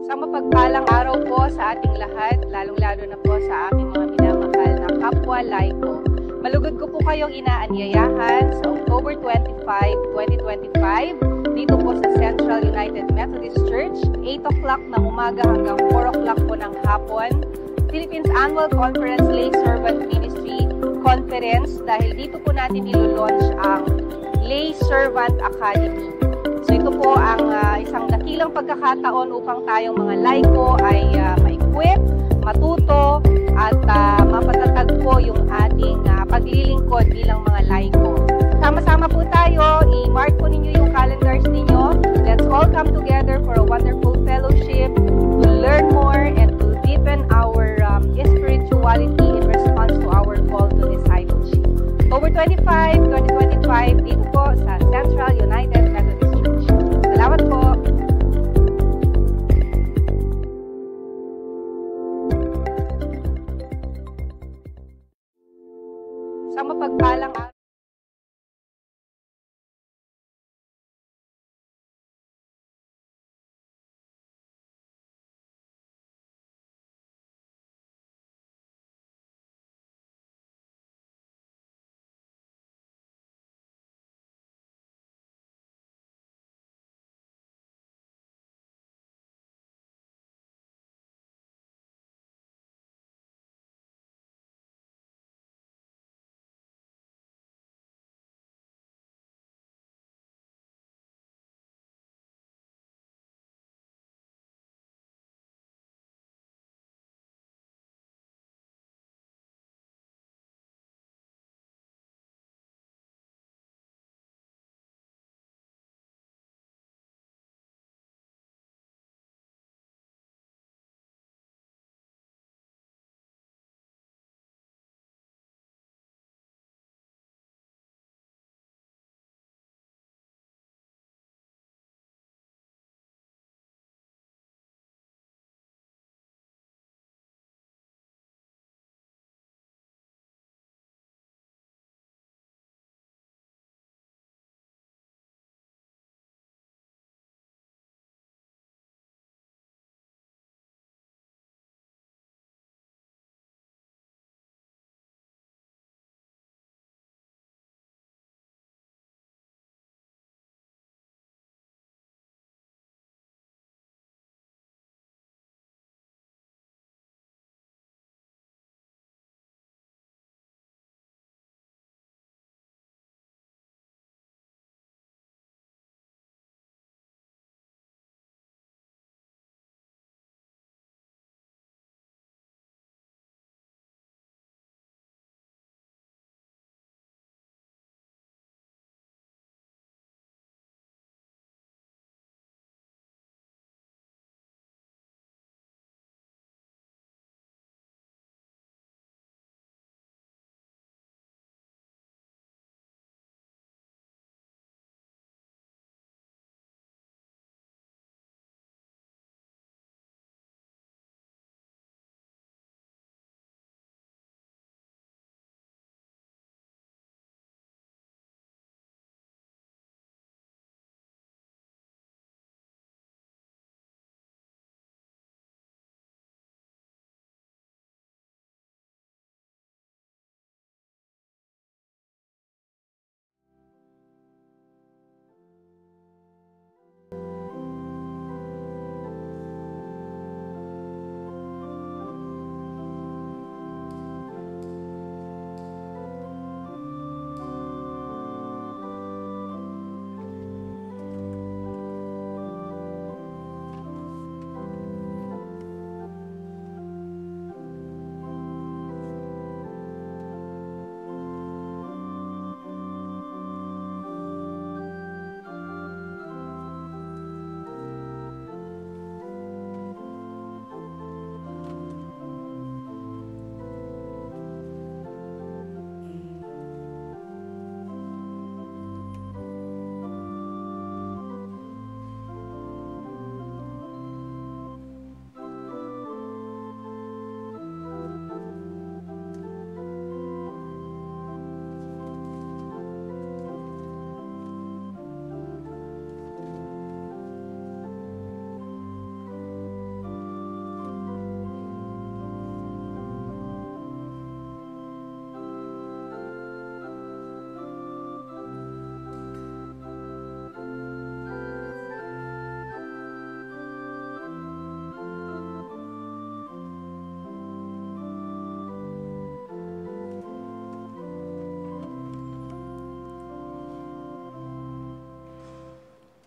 Isang mapagpalang araw po sa ating lahat, lalong-lalo na po sa aking mga minamahal na kapwa laiko. Malugod ko po kayong inaanyayahan sa October 25, 2025 dito po sa Central United Methodist Church, 8 o'clock ng umaga hanggang 4 o'clock po ng hapon. Philippines Annual Conference Lay Servant Ministry Conference dahil dito po natin ilo-launch ang Lay Servant Academy. So ito po ang isang dakilang pagkakataon upang tayong mga laiko ay ma-equip, matuto at mapatatag po yung ating paglilingkod bilang mga laiko. Sama-sama po tayo, i-mark po ninyo yung calendars ninyo. Let's all come together for a wonderful fellowship to learn more and to deepen our spirituality in response to our call to discipleship. October 25, 2025, dito po sa Central United Methodist Church. Salamat po! Sa mapagpalang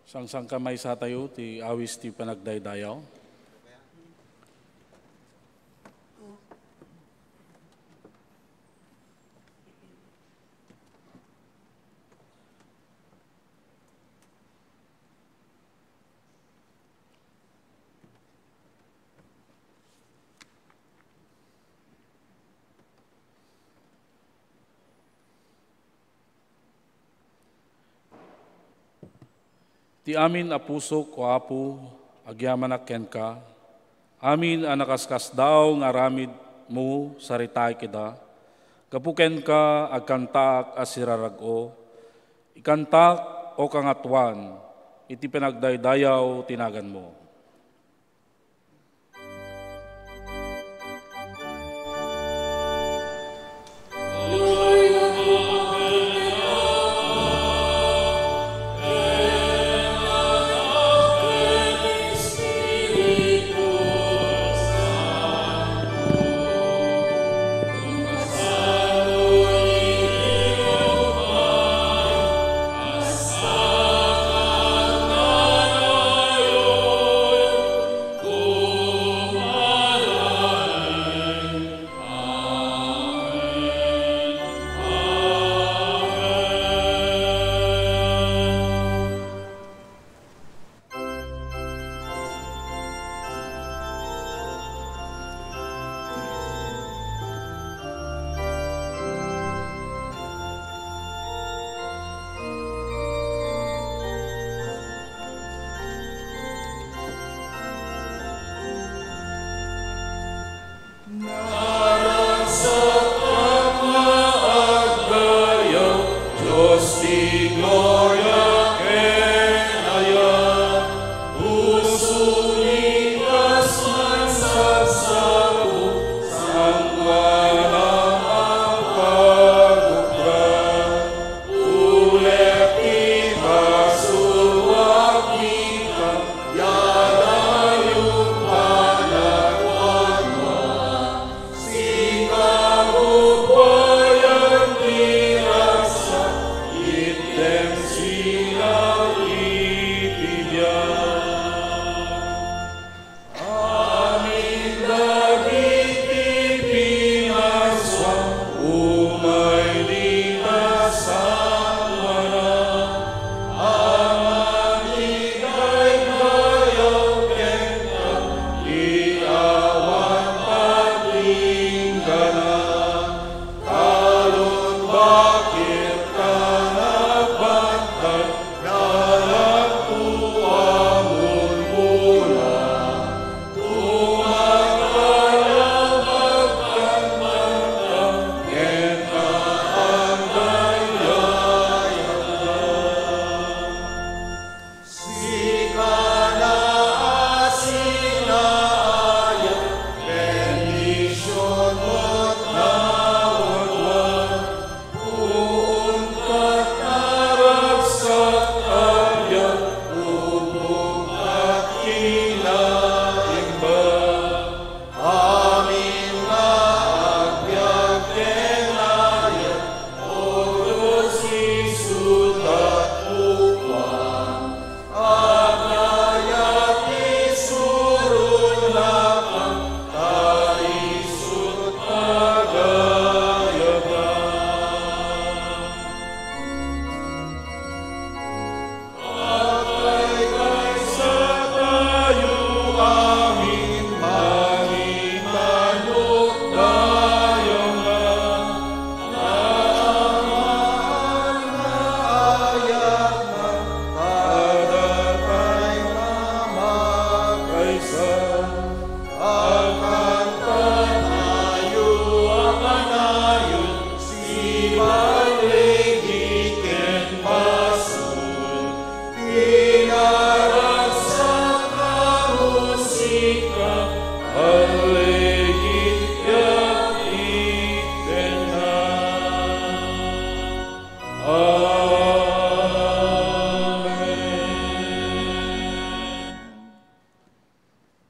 Sang kamay sa tayo, ti awis ti panagdaydayaw. Ti amin a puso ko apo, agyaman a ken ka, amin a nakaskas daw nga ramid mo saritay kita, kapuken ka agkantak a sirarag-o, ikantak o kangatuan, iti pinagdaydayaw tinagan mo.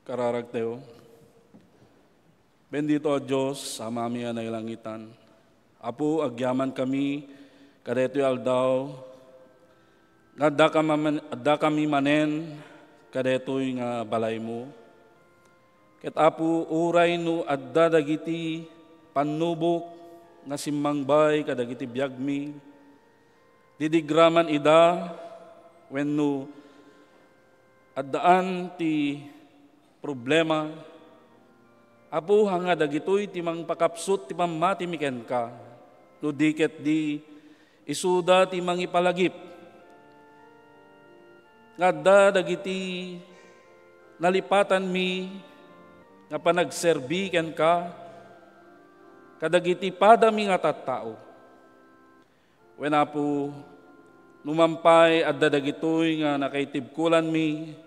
Kararagteo. Bendito o Diyos, sa mami anay langitan. Apo, agyaman kami, kadeto'y aldaw, nga adda kami manen kadetoy nga balay mo. Ket apo uray no adda dagiti panubok nga simmangbay kadagiti biagmi. Didigraman ida wenno addaan ti problema. Apo hanga dagitoy ti mangpakapsot ti pamati miken ka. No diket di isuda ti mangipalagip. Ngadda dagiti nalipatan mi nga panagserbi ken ka kadagiti padami nga tattao. Wen apo numampay adda dagitoy nga nakaitibkulan mi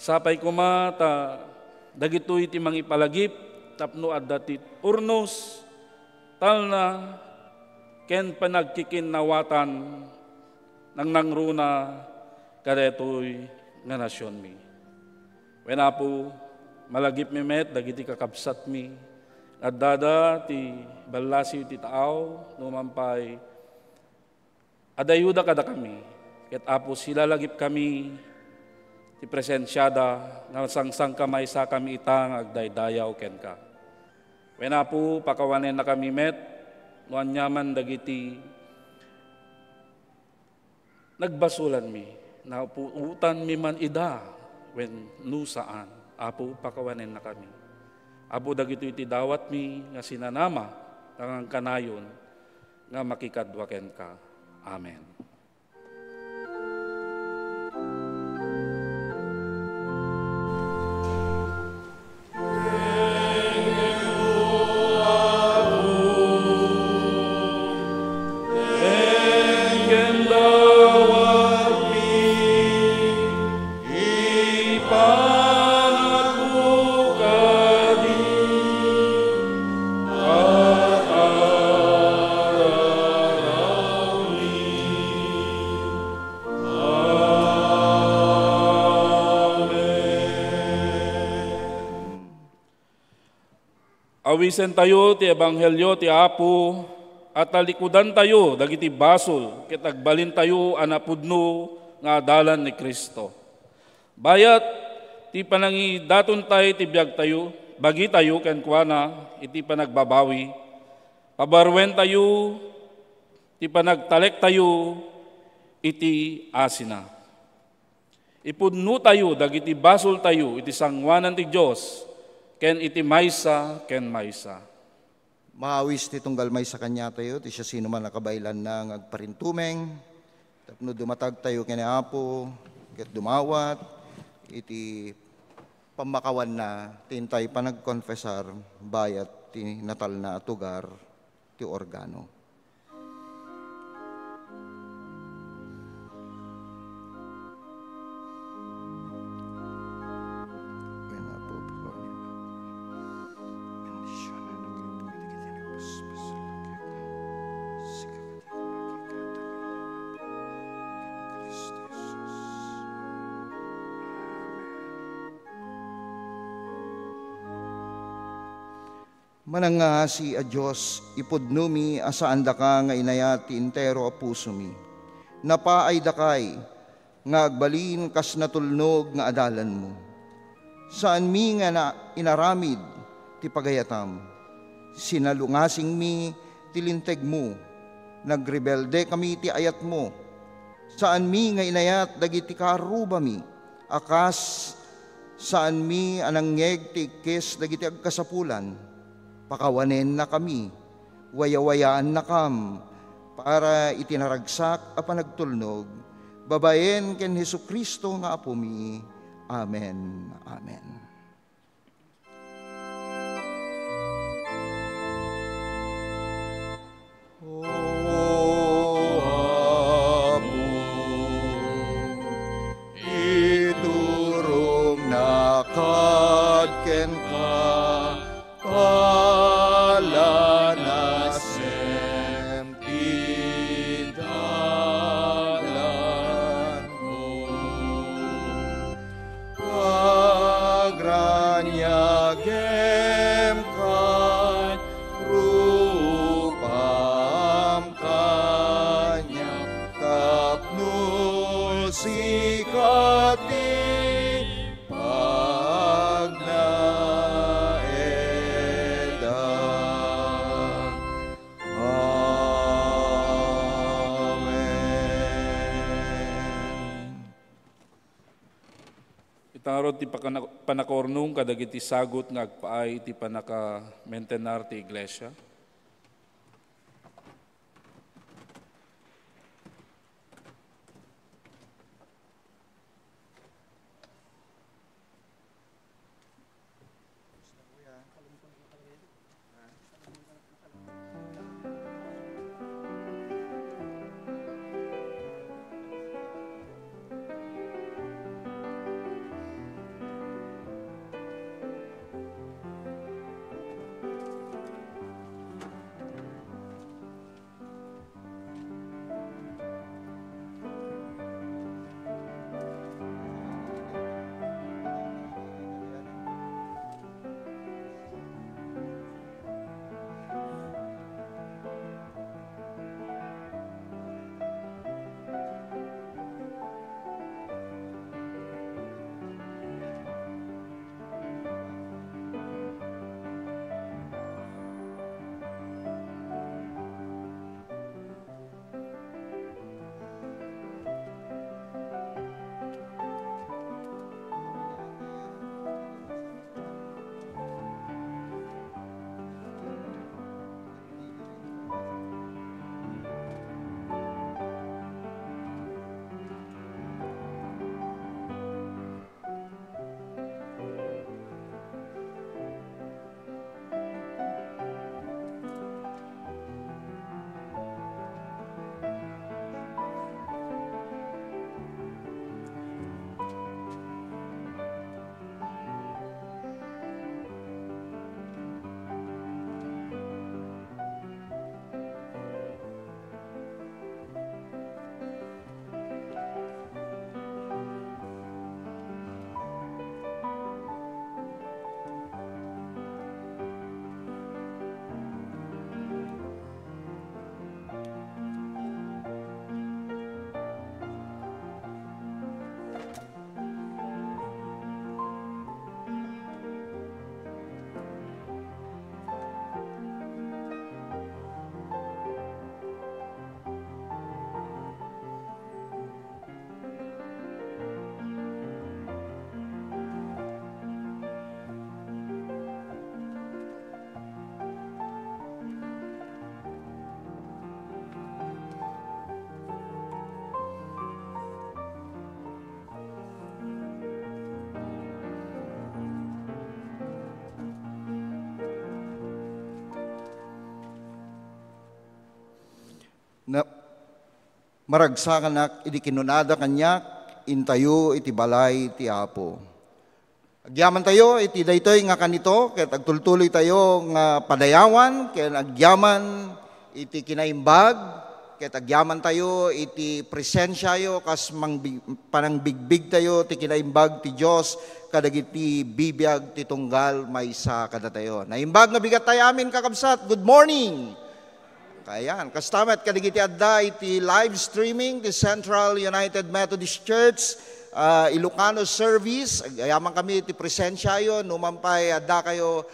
sapay kumata dagitoy ti mangipalagip tapno adda ti urnos talna ken panagkikinnawatan nang nangruna kadetoy nga nasyon mi. Wen apo malagip mi met dagiti kakabsat mi addada ti ballasiw ti taaw numampay adayuda kada kami ket apo silalagip kami ti presensyada nga sangsang kamay sa kami itang agdaydayaw ken ka. Wen apo pakawanen na kami met no anyaman dagiti nagbasulan mi na puutan mi man ida wen no saan apo pakawanen na kami. Apo dagito iti dawat mi nga sinanama kangang kanayon nga makikadwa ken ka. Amen. Awisen tayo ti ebanghelyo ti Apo at talikudan tayo dagiti basol ket agbalin tayo anapudno nga adalan ni Kristo. Bayat ti panangidaton tayo ti biag tayo, bagi tayo ken kuana iti panagbabawi. Pabarwen tayo ti panagtalek tayo iti asina. Ipudno tayo dagiti basol tayo iti sangwanan ti Dios. Ken iti maysa, ken maysa. Maawis ti tunggal may sa kanya tayo, ti siya sino man nakabailan na agparintumeng, tapno dumatag tayo kini Apo, ket dumawat, iti pamakawan na, tintay pa nagkonfesar, bayat ti natal na atugar, ti organo. Manangasi a Diyos, ipudno mi asaan da ka nga inayat ti intero a puso mi. Napaay dakay, nga agbalin kas natulnog nga adalan mo. Saan mi nga na inaramid ti pagayatam, sinalungasing mi ti linteg mo, nagrebelde kami ti ayat mo. Saan mi nga inayat dagiti karuba mi, akas saan mi anangyeg ti ikes dagiti agkasapulan. Pakawanen na kami, wayawayaan na kam, para itinaragsak a panagtulnog, babaen ken Hesukristo nga Apo mi. Amen. Amen. Iturong nakad ken ka, Tangarod ti panakornong kadagiti sagot nga agpaay ti panaka-maintenar ti iglesia. Na maragsakan nak iti kinunada kanyak intayo iti balay ti Apo. Agyaman tayo iti daytoy nga kanito ket agtultuloy tayo nga padayawan ket agyaman iti kinaimbag ket agyaman tayo iti presensyayo kas panangbigbig tayo ti kinaimbag ti Dios kadagiti bibiyag ti tunggal maysa kada tayo. Naimbag nga bigat tayo amin kakabsat. Good morning. Kayan, kastamet kadagiti adda iti live streaming the Central United Methodist Church Ilocano service. Ayaman kami iti presensyayo numampay adda kayo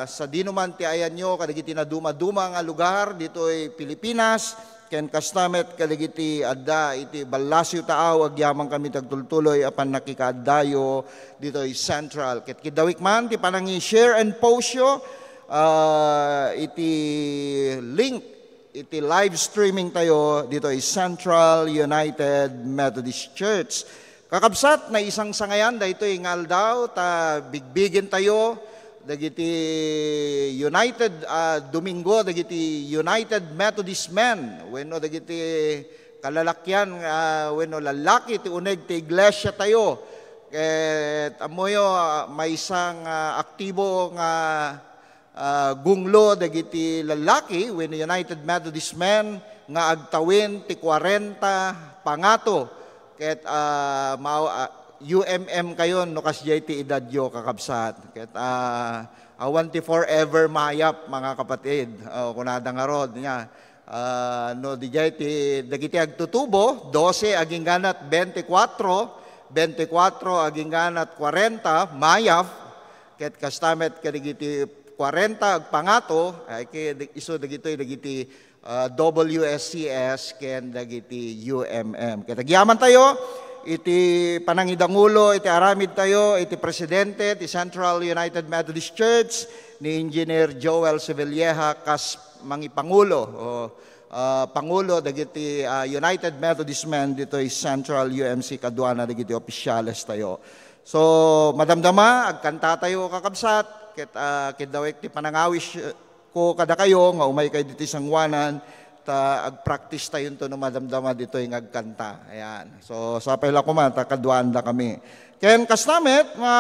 sa dinuman ti ayan nyo kadagiti na duma-duma nga lugar dito ay Pilipinas. Ken kastamet kadagiti adda iti Balasyo Taaw agyaman kami tagtultuloy apan nakikaaddayo dito ay Central. Ket kidawik man ti panangi share and post yo iti link, iti live streaming tayo dito ay Central United Methodist Church. Kakabsat na isang sangayan dahito ingal daw ta bigbigin tayo dagiti United Domingo dagiti United Methodist Men wenno dagiti kalalakyan wenno lalaki ti uneg ti iglesia tayo ket amoyo may isang aktibo nga gunglo dagiti lalaki when United Methodist Men nga agtawin ti 40 pangato ket UMM kayon no kasjay ti edadyo kakabsat ket awan ti forever mayap mga kapatid kunada nga rod nya no dijay ti dagiti agtutubo 12 aging ganat 24 aging ganat 40 mayap ket kastamet kadagiti 40 agpangato ay iso dagitoy dagiti WSCS ken dagiti UMM. Ket agyaman tayo iti panangidangulo, iti aramid tayo, iti presidente, iti Central United Methodist Church, ni Engineer Joel Sevilleja, kas mangipangulo, Pangulo, dagiti United Methodist Men, dito Central UMC Kaduana, dagiti opisyales tayo. So, madamdama, agkanta tayo kakabsat, kit dawek ti panangawis ko kada kayo, nga umay kayo dito sangwanan, ag-practice tayo ito no madamdama dito yung agkanta. Ayan. So, sa pala ko man, kaduanda kami. Ken kastamit, mga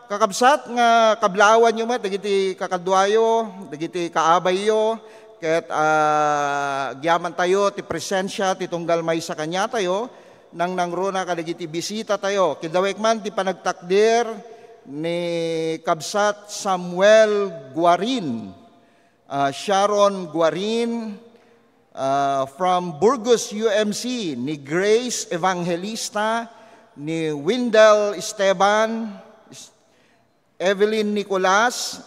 kakabsat, nga kablawan nyo mat, dagiti kakadwayo, dagiti kaabayo, ket gyaman tayo, ti presensya, ti tunggal may sa kanya tayo, nang nangruna kadagiti bisita tayo. Kidawek man, ti panagtakdir ni Kabsat Samuel Guarin, Sharon Guarin, from Burgos UMC, ni Grace Evangelista, ni Windel Esteban, Evelyn Nicolas,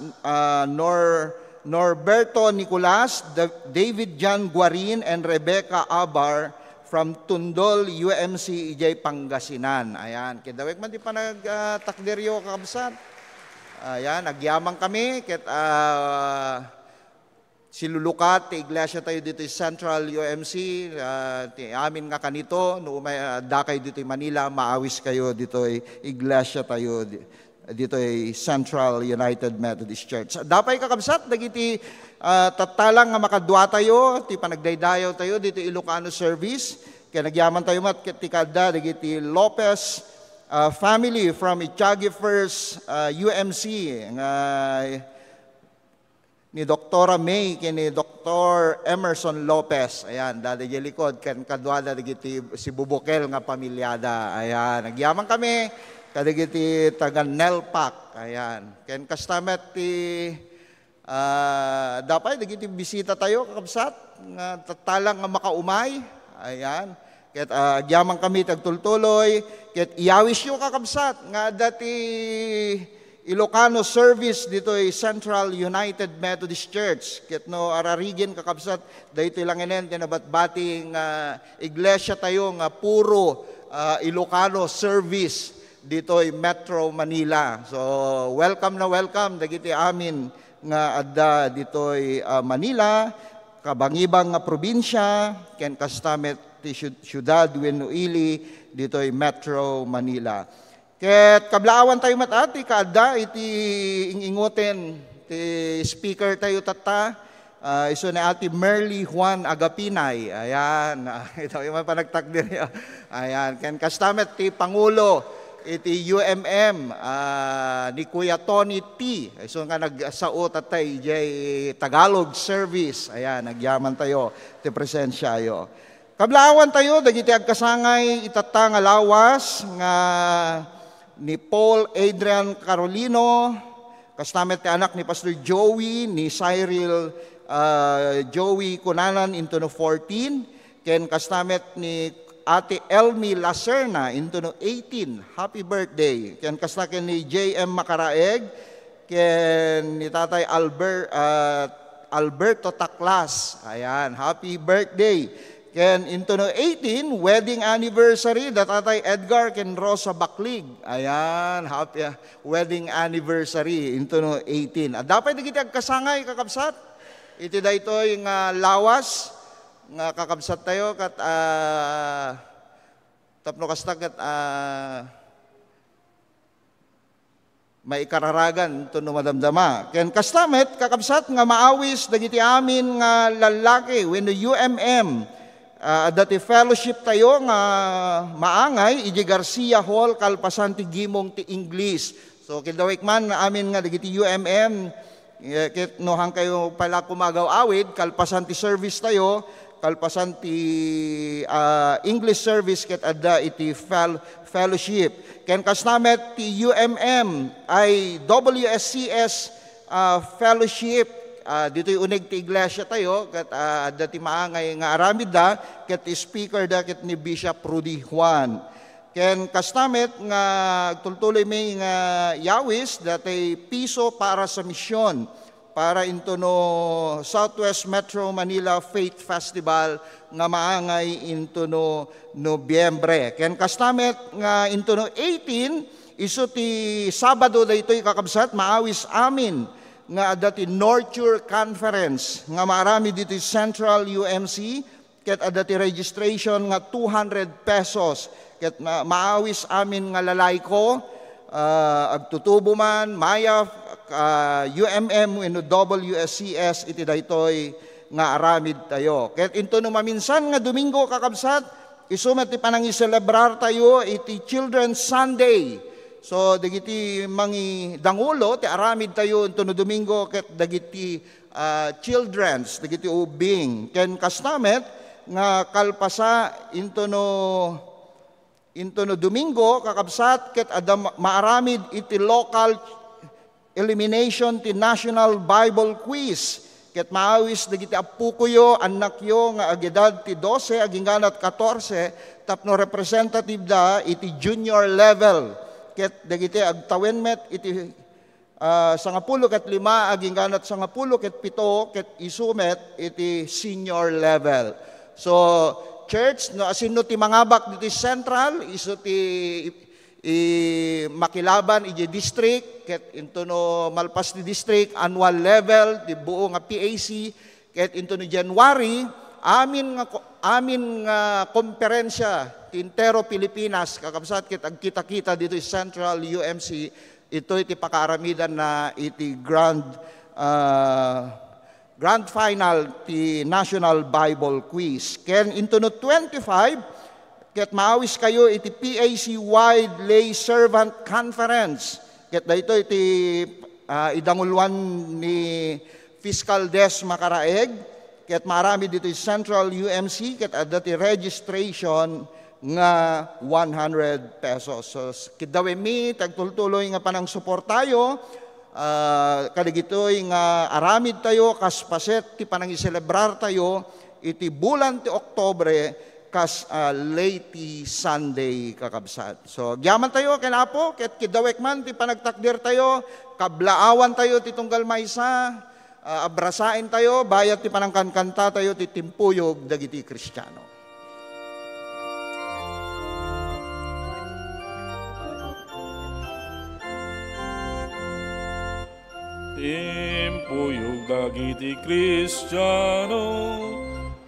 Norberto Nicolas, David John Guarin, and Rebecca Abar from Tundol UMC, Ijay Pangasinan. Ayan, kidawek man di pa nagtakdiryo kakabsat. Ayan, nagyamang kami, silulukat, ti iglesia tayo dito Central UMC, ti amin nga kanito, no dakay dito Manila, maawis kayo dito iglesia tayo dito Central United Methodist Church. Dapay kakabsat, dagiti tatalang nga makadwa tayo, ti panagdaydayaw tayo dito Ilocano service, kaya nagyaman tayo mat ti kada dagiti Lopez family from Itiagi First UMC, nga ni Dr. May, ni Dr. Emerson Lopez. Ayan, dada di likod, kan kadwada dagiti si Bubukel nga pamilyada. Ayan, nagyaman kami, kadagiti taga Nelpak. Ayan, ken kastamet ti dapay dagiti bisita tayo kakabsat nga tatalang nga makaumay. Ayan, ket agyaman kami tagtultuloy, ket iyawis yo kakabsat nga dati Ilocano service dito Central United Methodist Church. Ket no ararigin kakabsat, dahito lang inen, tinabatbating iglesia tayo nga puro Ilocano service dito Metro Manila. So welcome na welcome dagiti amin nga adda dito Manila, kabangibang nga probinsya, ken kastamet ti syudad wenno ili dito Metro Manila. Ket kablaawan tayo matati, kaadda iti ingingoten ti speaker tayo tata, iso ni Ate Merly Juan Agapinay. Ayan, ito yung panagtakdir niya. Ayan, ken kastamet ti Pangulo iti UMM ni Kuya Tony T. Iso nga nagsao tatay jay Tagalog service. Ayan, nagyaman tayo ti presensya yo. Kablaawan tayo dagiti agkasangay itata nga lawas nga ni Paul Adrian Carolino, kastamet ti anak ni Pastor Joey, ni Cyril Joey Kunanan into no 14, ken kastamet ni Ate Elmi Lacerna into no 18. Happy birthday. Ken kastaken ni JM Makaraeg, ken ni Tatay Alberto Taklas. Ayan, happy birthday. Ken into no 18, wedding anniversary, Tatay Edgar ken Rosa Baklig. Ayan, happy wedding anniversary into no 18. At dapat digiti agkasangay kakabsat. Iti daytoy nga lawas nga kakabsat tayo kat tapno kasta kat maikararagan ito no madamdama. Ken kastamet kakabsat nga maawis dagiti amin nga lalaki wenno UMM. Dati fellowship tayo nga maangay, Iji Garcia Hall, Kalpasan ti Gimong ti English. So kidawik man amin nga dagiti UMM, kit nohang kayo pala kumagaw awid, Kalpasan ti service tayo, Kalpasan ti English service ket adda iti fellowship. Ken kasnamet ti UMM ay WSCS fellowship. Dito yung unig ti iglesia tayo, kat dati maangay nga aramid da, kat speaker da, kat ni Bishop Rudy Juan. Ken kastamet nga tultuloy may nga yawis, dati piso para sa misyon. para into no Southwest Metro Manila Faith Festival nga maangay into no Nobyembre. Ken kastamet nga into no 18 isu ti Sabado daytoy kakabsat maawis amin nga adda ti Nurture Conference nga marami dito Central UMC ket adda ti registration nga 200 pesos ket maawis amin nga lalayko agtutubo man maya UMM wenno WSCS iti daytoy nga aramid tayo. Ket into no maminsan nga Domingo kakabsat isumet ti panangiselebrar tayo iti Children's Sunday. So dagiti mangi dangulo ti aramid tayo into no Domingo ket dagiti children's dagiti ubing. Ken kastamet nga kalpasa into no Domingo kakabsat ket adda maaramid iti local elimination ti National Bible Quiz. Ket maawis dagiti apukuyo, annakyo nga agedad ti 12 agingganat 14 tapno representative da iti junior level. Ket dagiti agtawenmet iti 15 agingganat 10 ket 7 ket isumet iti senior level. So church no asin no ti mangabak diti central isu ti makilaban iti district ket into no malpas ti district annual level di buo nga PAC ket into no January amin nga komperensya ti entero Pilipinas kakabsat ket agkita-kita dito Central UMC ito iti pakaaramidan na iti grand final ti National Bible Quiz ken into no 25 ket maawis kayo iti PAC Wide Lay Servant Conference. Ket dayto iti idanguluan ni Fiscal Des Macaraeg. Ket marami dito Central UMC ket adda ti registration nga 100 pesos. So kidawe mi tagtultuloy nga panang support tayo. Kadigitoy nga aramid tayo kaspaset ti panang iselebrar tayo iti bulan ti Oktobre kas late Sunday kakabsat. So gyaman tayo kenapo ket kidawek man ti panagtakdir tayo kablaawan tayo ti tunggal maysa abrasain tayo bayat ti panangkankanta tayo ti timpuyog dagiti Kristiyano. Timpuyog dagiti Kristiyano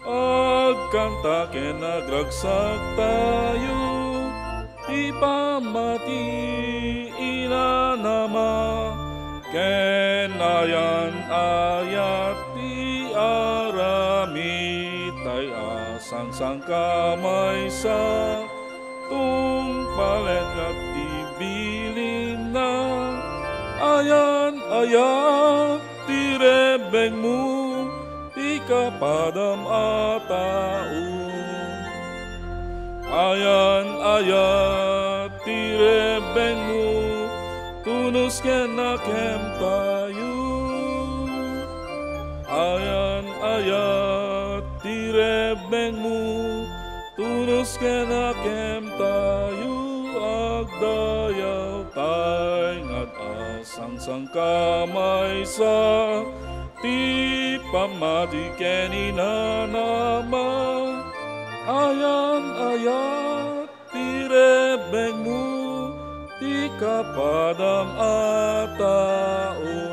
agkanta ken nagragsak tayo, ipamati inanama, ken ayan-ayat ti aramid tay asang sangkamay sa tungpalet at tibilin na, ayan-ayat ti rebeng mo, kapadam ataon. Ayan-ayat ti rebeng mo, tunos ken nakem tayo. Ayan-ayat ti rebeng mo, tunos ken nakem tayo. Agdayaw tay nag-asang sangkamay sa ti pamati ken inanama, ayan-ayat ti rebeng mo, ti kapadam atao.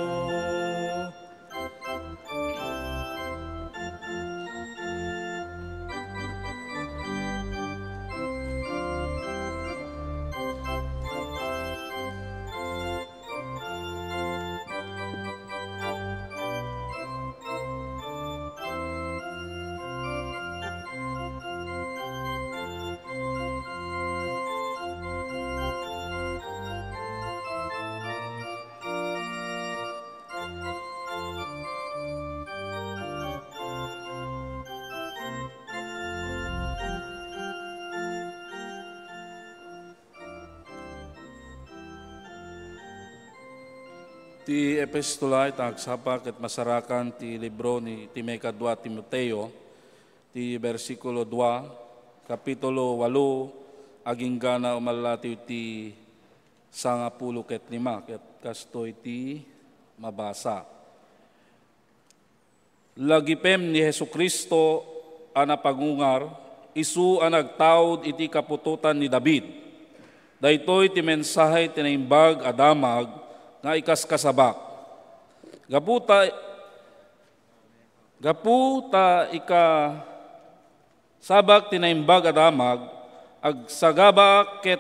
Ti epistula itagsapa ket masarakan ti libro ni Timeka 2 Timoteo, ti versikulo 2, kapitulo 8, aginggana umalati ti 15 ket kastoy ti mabasa. Lagipem ni Jesucristo ang napagungar, isu ang nagtawd iti kapututan ni David. Daytoy ti mensahe tinaimbag adamag nga ikaskasabak. Gaputa ika sabak tinaimbag adamag, agsagaba ket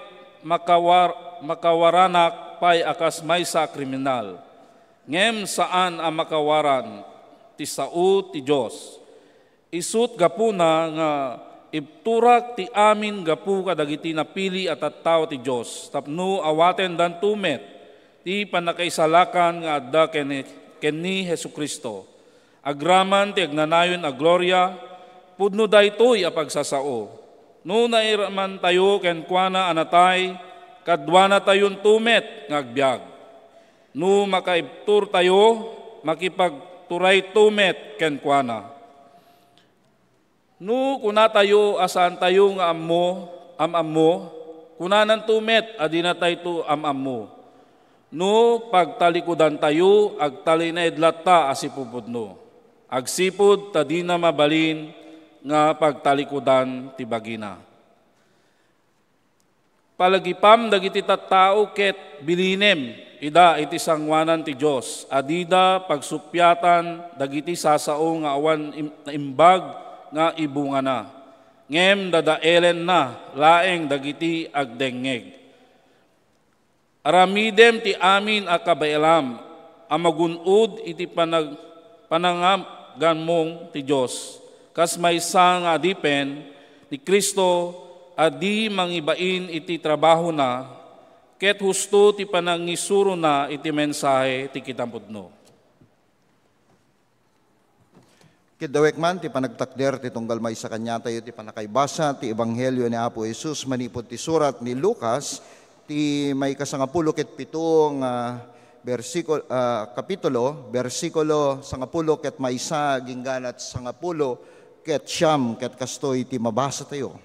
makawaranak pay akas maysa kriminal. Ngem saan ang makawaran ti sao ti Dios. Isut gapuna nga ibturak ti amin gapu kadagiti napili at tattao ti Dios. Tapno awaten dan tumet ti panakaisalakan nga adda ken ni Jesucristo. Agraman ti agnanayon a gloria, pudno daytoy a pagsasao. No nairaman tayo ken kuana anatay, kadwana tayon tumet nga agbyag. No makaibtur tayo, makipagturay tumet ken kuana. No kuna tayo asan tayo nga ammo, kunanan tumet adina tayo ammo. No pagtalikudan tayo, agtali na idlata asipupudno. Agsipud tadina mabalin nga pagtalikudan ti bagina. Palagipam dagiti tattao ket bilinem ida iti sangwanan ti Dios. Adida pagsupyatan dagiti sasao nga awan imbag nga ibungana. Ngem dadaelen na laeng dagiti agdengeg. Aramidem ti amin a kabailam, amagunod iti panangagan mong ti Dios. Kas maysa nga adipen ni Kristo adi mangibain iti trabaho na, ket husto ti panangisuro na iti mensahe ti kitampudno. Kidawek man ti panagtakder ti tunggal may sa kanya tayo ti panakaibasa ti Ebanghelyo ni Apo Jesus manipod ti surat ni Lucas ti may kasangapulo ket pitong kapitulo, versikulo sangapulo ket maysa gingganat sangapulo ket siyam ket kastoy ti mabasa tayo.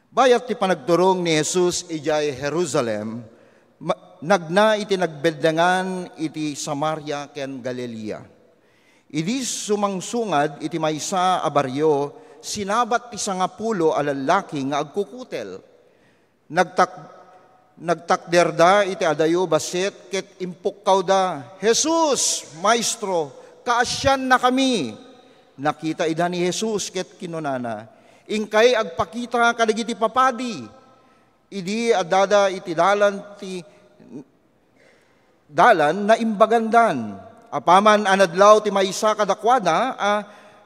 Bayat ti panagturong ni Jesus ijay Jerusalem, nagna iti nagbeldangan iti Samaria ken Galilea. Idi sumangsungad iti maysa a baryo, sinabat ti sangapulo a lalaki nga agkukutel. Nagtakderda iti adayo baset ket impukkaw da, Jesus, Maestro, kaasyan na kami. Nakita ida ni Jesus ket kinunana, ingkay agpakita kadagiti papadi. Idi adada iti dalan na imbagandan. Apaman anadlaw ti maysa kadakwada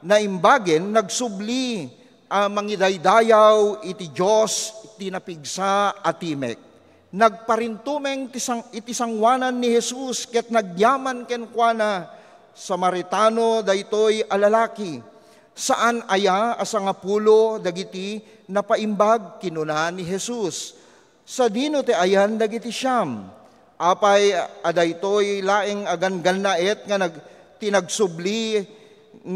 na imbagen nagsubli mangidaydayaw iti Dios iti napigsa atimek. Nagparintumeng iti sangwanan ni Jesus ket nagyaman ken kuana Samaritano daytoy a lalaki. Saan aya asangapulo dagiti napaimbag kinuna ni Jesus. Sa dino ti ayan dagiti siyam. Apay adaytoy laeng agangan naet nga tinagsubli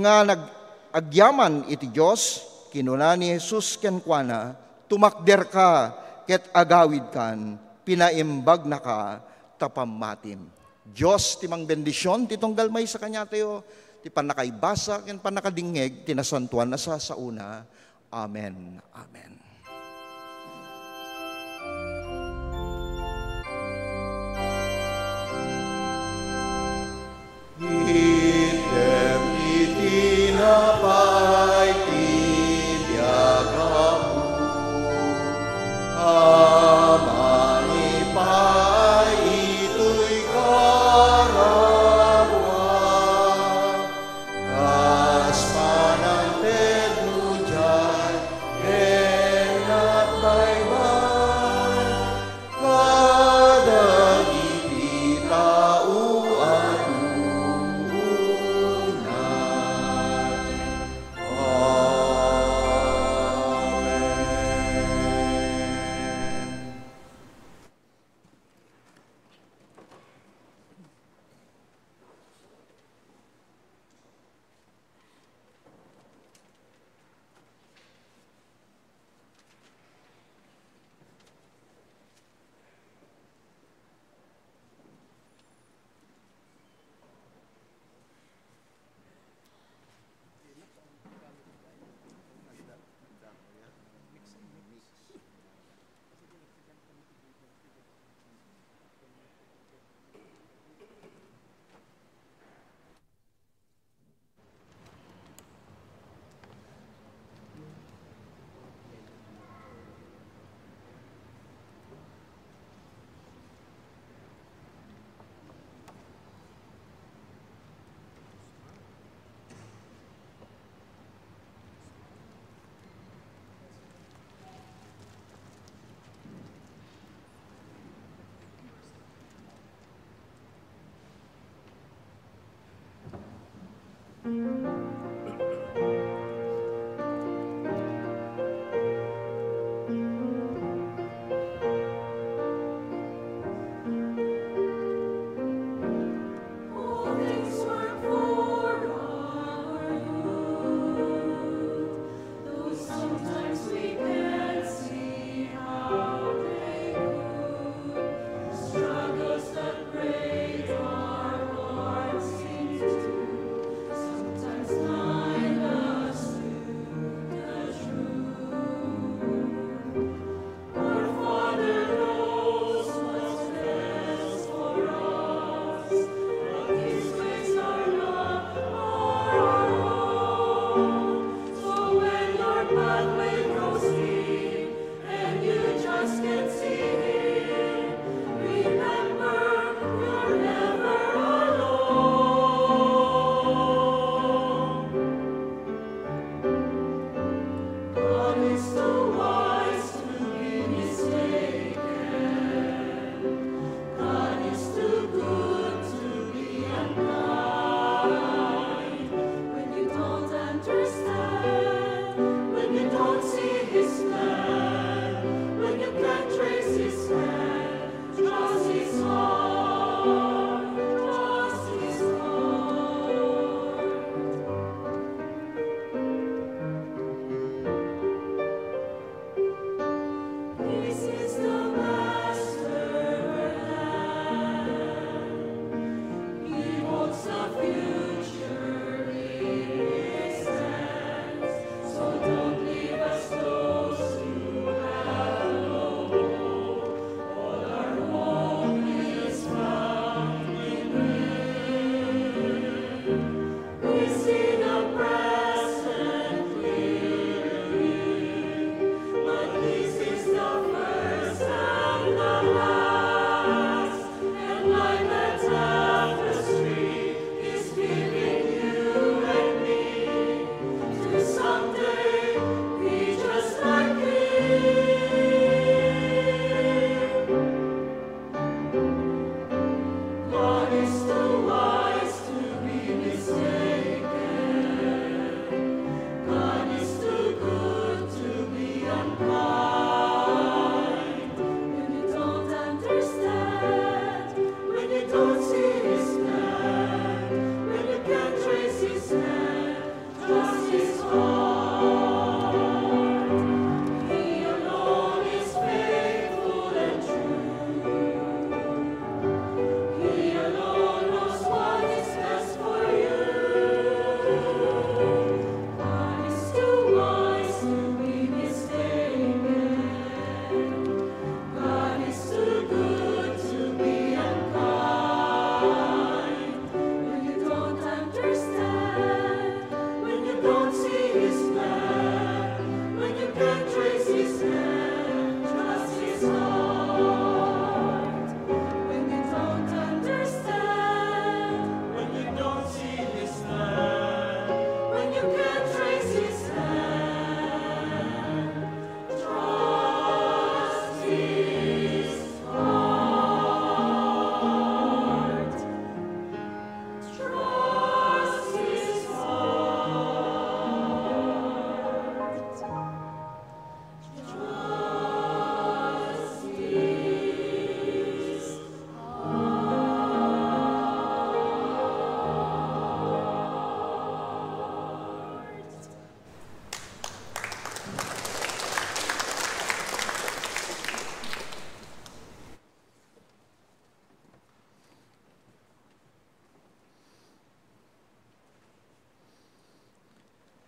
nga nagagyaman iti Dios. Kinuna ni Jesus ken kuana, tumakder ka ket agawid kan, pinaimbag na ka tapamatim. Dios ti mangbendisyon ti tunggal may sa kanya tayo. Ti panakaibasa ken panakadingeg tinasantuan na sa sauna. Amen. Amen. Item itinapay tibiyagamu, amanipay ito'y karawang. Kas panang pedno dyan,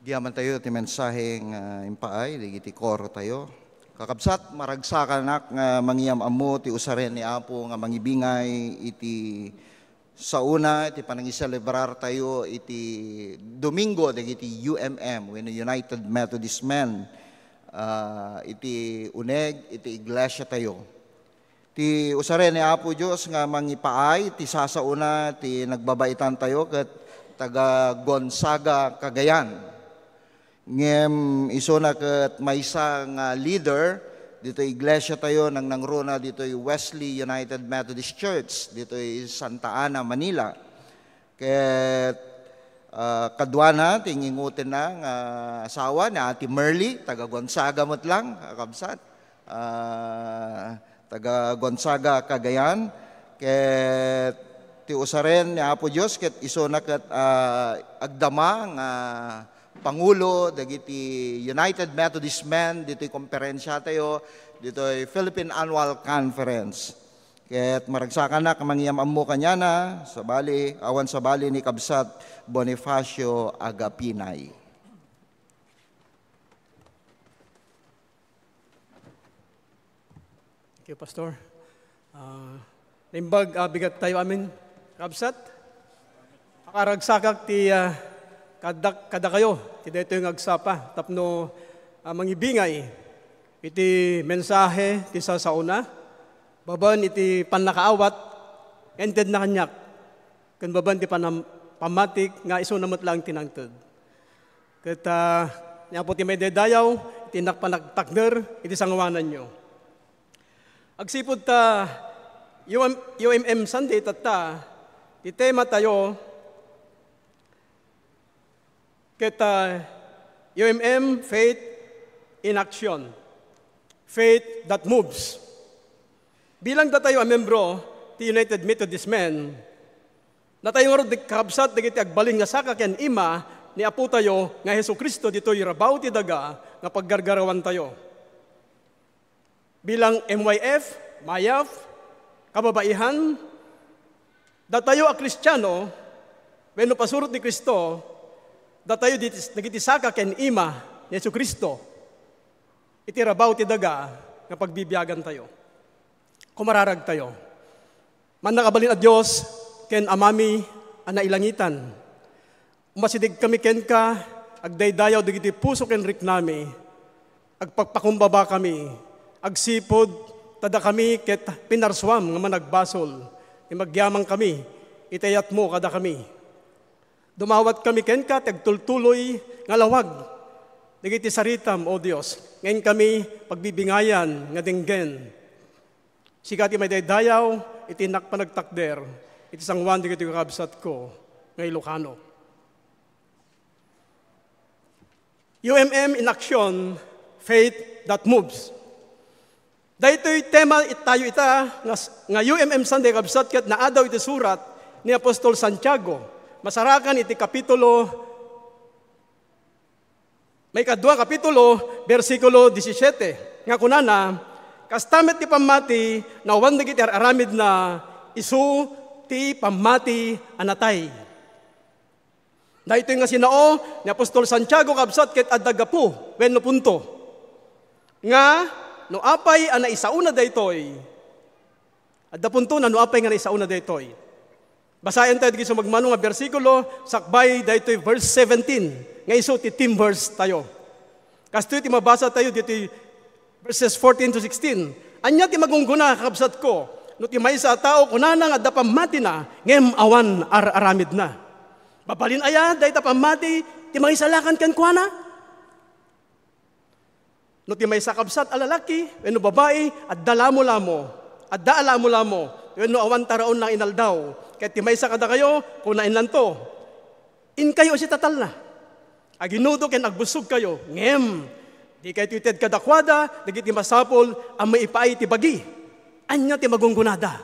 Diyaman tayo ti mensaheng impaay, digiti koro tayo. Kakabsat, maragsakan nak nga mangyam amo ti usaren ni Apo nga mangibingay iti sa una, iti panangiselebrar tayo iti Domingo, digiti UMM, when United Methodist Men, iti uneg, iti iglesia tayo. Ti usaren ni Apo Diyos nga mangipaay, ti sasauna, ti nagbabaitan tayo, kat taga Gonzaga, Cagayan. Ngem iso na kat maysa nga leader dito iglesia tayo nang nangruna dito Wesley United Methodist Church dito Santa Ana, Manila. Ket kadwana tingingutin na nga asawa ni Ate Merly taga Gonzaga mo't lang kakabsat. Taga Gonzaga, Cagayan. Ket ti usaren ni Apo Dios ket iso na ket agdama nga Pangulo, dagiti United Methodist Men, dito'y komperensya tayo, dito'y Philippine Annual Conference. Kaya't maragsakan na, kamangyam mo kanya na, awan sa bali ni Kabsat Bonifacio Agapinay. Thank you, Pastor. Limbag, bigat tayo amin, Kabsat. Akaragsakak ti kada kayo, ti dito yung agsapa, tapno mangibingay, iti mensahe, ti sasauna, baban iti panakaawat, ended na kanyak, kan baban ti pamatik, nga iso namot lang tinangtod. Kata, niya po ti may dedayaw, iti nakpanagtakder, iti sangawanan nyo. Agsipod ta, UMM Sunday, tata, ti tema tayo, kita UMM, Faith in Action. Faith that moves. Bilang tayo ang membro ti United Methodist Men, na tayo nga rin kabsat dagiti agbaling nga saka ken ima ni Apo tayo nga Hesu Kristo dito irabaw ti daga nga paggargarawan tayo. Bilang MYF, Mayaf, kababaihan, datayo a Kristiyano, wenno pasurot ni Kristo, datayo nagitisaka ken ima ni Yesu Kristo. Itirabaw ti daga nga pagbibiyagan tayo. Kumararag tayo. Man nakabalin a Dios ken amami ana ilangitan. Umasidig kami ken ka agdaydayaw digiti puso ken riknami. Agpagpakumbaba kami. Agsipod tada kami ket pinarswam nga managbasol. Imagyamang kami. Itayat mo kada kami. Dumawat kami ken ka, tagtultuloy nga lawag. Nagiti saritam, O Diyos. Ngayon kami pagbibingayan nga dinggen. Sikati may daydayaw, itinak pa nagtakder. Iti sangwan digiti kakabsat ko, nga Ilocano. UMM in Action, Faith that Moves. Dahito'y tema tayo ita, nga UMM Sunday kabsat kat naadaw iti surat ni Apostol Santiago. Masarakan iti kapitulo, may kadwa kapitulo, versikulo 17. Nga kunana, kastamet ti pamati, na wanda kiti aramid na isu ti pamati anatay. Na ito nga sinao, ni Apostol Santiago kabsat ket adagapu, wenno punto. Nga, no apay ana isauna daytoy, adda punto na no apay nga isauna daytoy. Basayan tayo dito sa magmanong nga versikulo, sakbay dito verse 17, nga iso ti team verse tayo. Kasto iti mabasa tayo dito verses 14 to 16. Anya ti magungguna kakabsat ko, no ti maysa tao kunana nga dapamati na, ngem awan aramid na. Babalin aya, dahil tapamati, ti mangisalakan kan kuana. No ti maysa kabsat alalaki, wenno babae, at dalamo-lamo, at daalamo-lamo, wenno awan taraon lang inaldaw. Kahit timaysa kada kayo, kunain lang to. In kayo si tatal na. Aginudo ken agbusog kayo. Ngem, di kayo tited kadakwada, dagiti masapol, ang maipaay ti bagi. Anya ti magunggunada.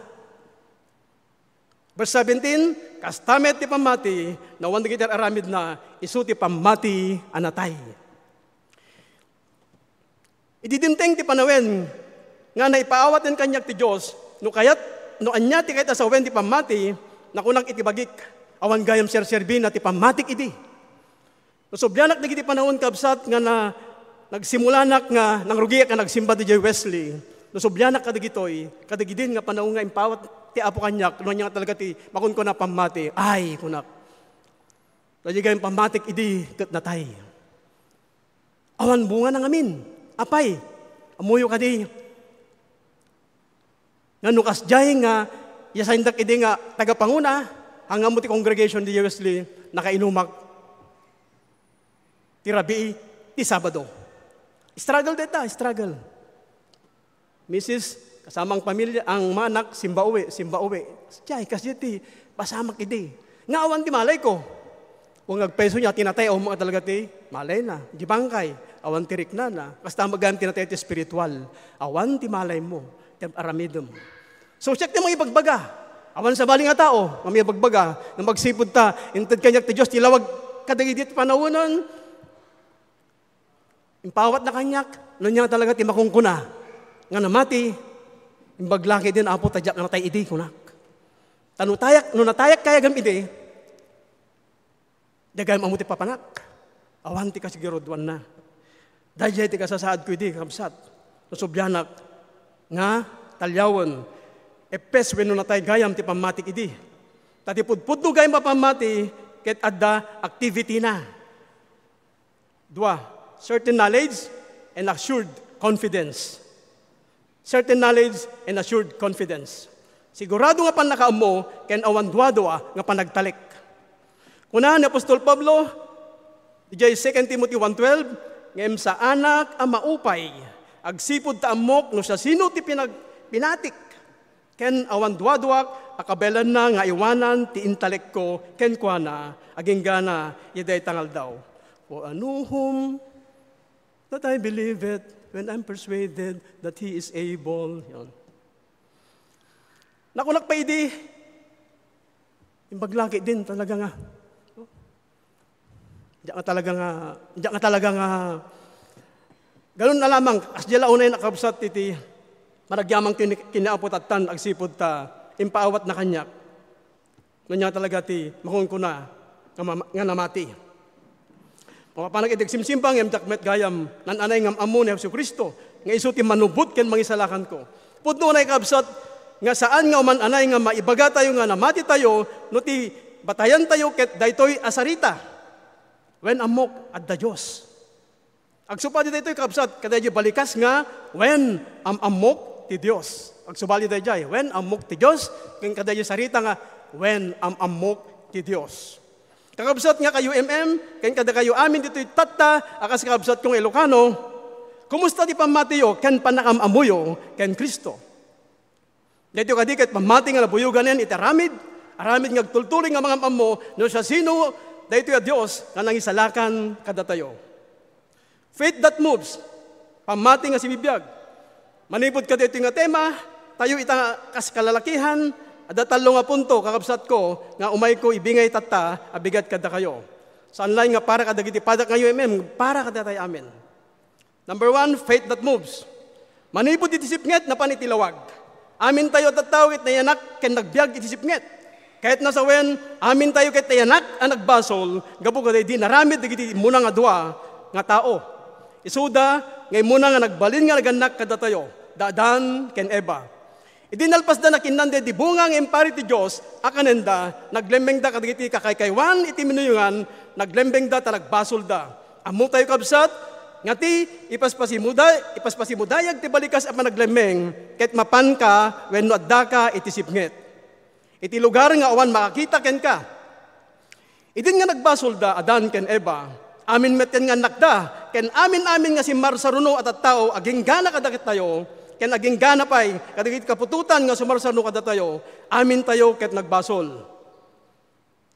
Verse 17, kastamet ti pamati, na wanda kita aramid na, isu ti pamati anatay. Ididinteng ti panawen, nga naipaawat ng kanyak ti Diyos, no kayat, no anya ti kahit asawen ti pamati, nakunang itibagik, awan gayam serserbi na ti pamatik idi. Nusobyanak nagiti panahon kabsat nga na nagsimulanak nga nangrugiyak nga nagsimba di Wesley. Nusobyanak kadagitoy, kadagidin nga panahon nga impawat ti apo kanyak, no niya talaga ti makun ko na pamati. Ay, kunak. Lagi kayong pamatik idi kat natay. Awan bunga ng amin. Apay, amuyo ka di. Nga nukas jay nga, yasaindak idi nga tagapanguna, hanggang mo ti congregation di Wesley, nakainumak. Ti Rabi, ti Sabado. Struggle deta, struggle. Mrs., kasamang pamilya, ang manak, simba uwi. Jay, kasi ti, pasamak idi. Nga awan ti malay ko. Kung nagpeso niya, tinatay, o mga talaga ti, malay na, di bangkay, awan ti rikna na, kasta magan tinatay ti spiritual, awan ti malay mo, ti aramidom. So, check ti mga ibagbaga, awan sa baling nga tao, mga ibagbaga, na magsipod ta, intad kanyak ti Diyos, tilawag kadagidit panawunan, impawat na kanyak, no niya talaga ti makungkuna, nga namati, imbaglaki din, apo tadyak nga natay idi, kunak. Tanutayak, no natayak kaya gam idi, dagay mamuti papanak. Awan ti kasigirodwan na. Dahil ti kasasaad ko idi, kamsat. Susubyanak, nga talyawon. Epes when natay gayam ti pamatik idi. Tati pudpud no gayam papamati, ket adda activity na. Dua, certain knowledge and assured confidence. Certain knowledge and assured confidence. Sigurado nga pan nakaamo, ken awan dua-dua nga panagtalik. Kuna ni Apostol Pablo, di 2 Timothy 1:12, ngem sa anak ang maupay, agsipod ta amok no sa sino ti pinatik, ken awan duaduak, akabelan na nga iwanan ti intalek ko, ken kuana, aging gana, yaday tangal daw. O anuhum, that I believe it, when I'm persuaded that He is able. Yan. Nakunak pa idi, imbaglaki din talaga nga. Diyan nga talaga nga, ganun na lamang, as dyan launay nakabsat iti, managyamang kinaapot at tan, agsipod ta, impaawat na kanyak, nanya talaga ti, makung ko na, nga namati. Mga panag-itig simsimpang, yung takmet gayam, nananay ngam amo ni Hesus Kristo, nga iso ti manubot ken mangisalakan ko. Pudno na ikabsat, nga saan nga umananay nga maibaga tayo nga namati tayo, no ti batayan tayo ket daytoy asarita. When amok at the Diyos. Agsupali dito yung kabsat, kada yung balikas nga, when amok ti Diyos. Agsupali dito yung, when amok ti Diyos, kung kada yung sarita nga, when amok ti Diyos. Kakabsat nga kayo kung kada kayo amin dito yung tata, akas kakabsat kong Ilocano, kumusta di pamatiyo, ken panakamamuyo, ken Kristo. Dito kadikit, pamati nga nabuyugan yan, itaramid, aramid nga tultuling nga mga amo, no siya sino, dahito ya Diyos na nangisalakan kada tayo. Faith that moves. Pamati nga si bibiyag. Manipod ka dito nga tema, tayo itang kaskalalakihan, ada talo nga punto, kakabsat ko, nga umay ko ibingay tata, abigat kada kayo. Saan lang nga para kada giti padak ngayon, para kada tayo amin. Number 1, faith that moves. Manipod itisipnget na panitilawag. Amin tayo tatawit na yanak, ken nagbiag itisipnget. Kahit nasa wen, amin tayo kahit tayanak ang nagbasol, gapo ka di naramid, digiti muna nga dua, nga tao. Isuda, ngay muna nga nagbalin nga naganak kada tayo, dadan ken eba. Idinalpas da na kinande di bunga ng empari ti Diyos, akanenda, naglembeng da kadagiti kakaykaywan, iti minuyungan, naglembeng da ta nagbasol da. Amu tayo kabsat, nga ti ipaspasimuday, ti balikas at managlembeng, kahit mapan ka, when adda ka, itisipnget. Iti lugar nga awan makakita ken ka. Idin nga nagbasol da, Adan ken Eva, amin meten nga nakda, ken amin nga si Marsaruno at tao, aging gana kadakit tayo, ken aging gana pay, kadagit kapututan nga si Marsaruno kada tayo, amin tayo ket nagbasol.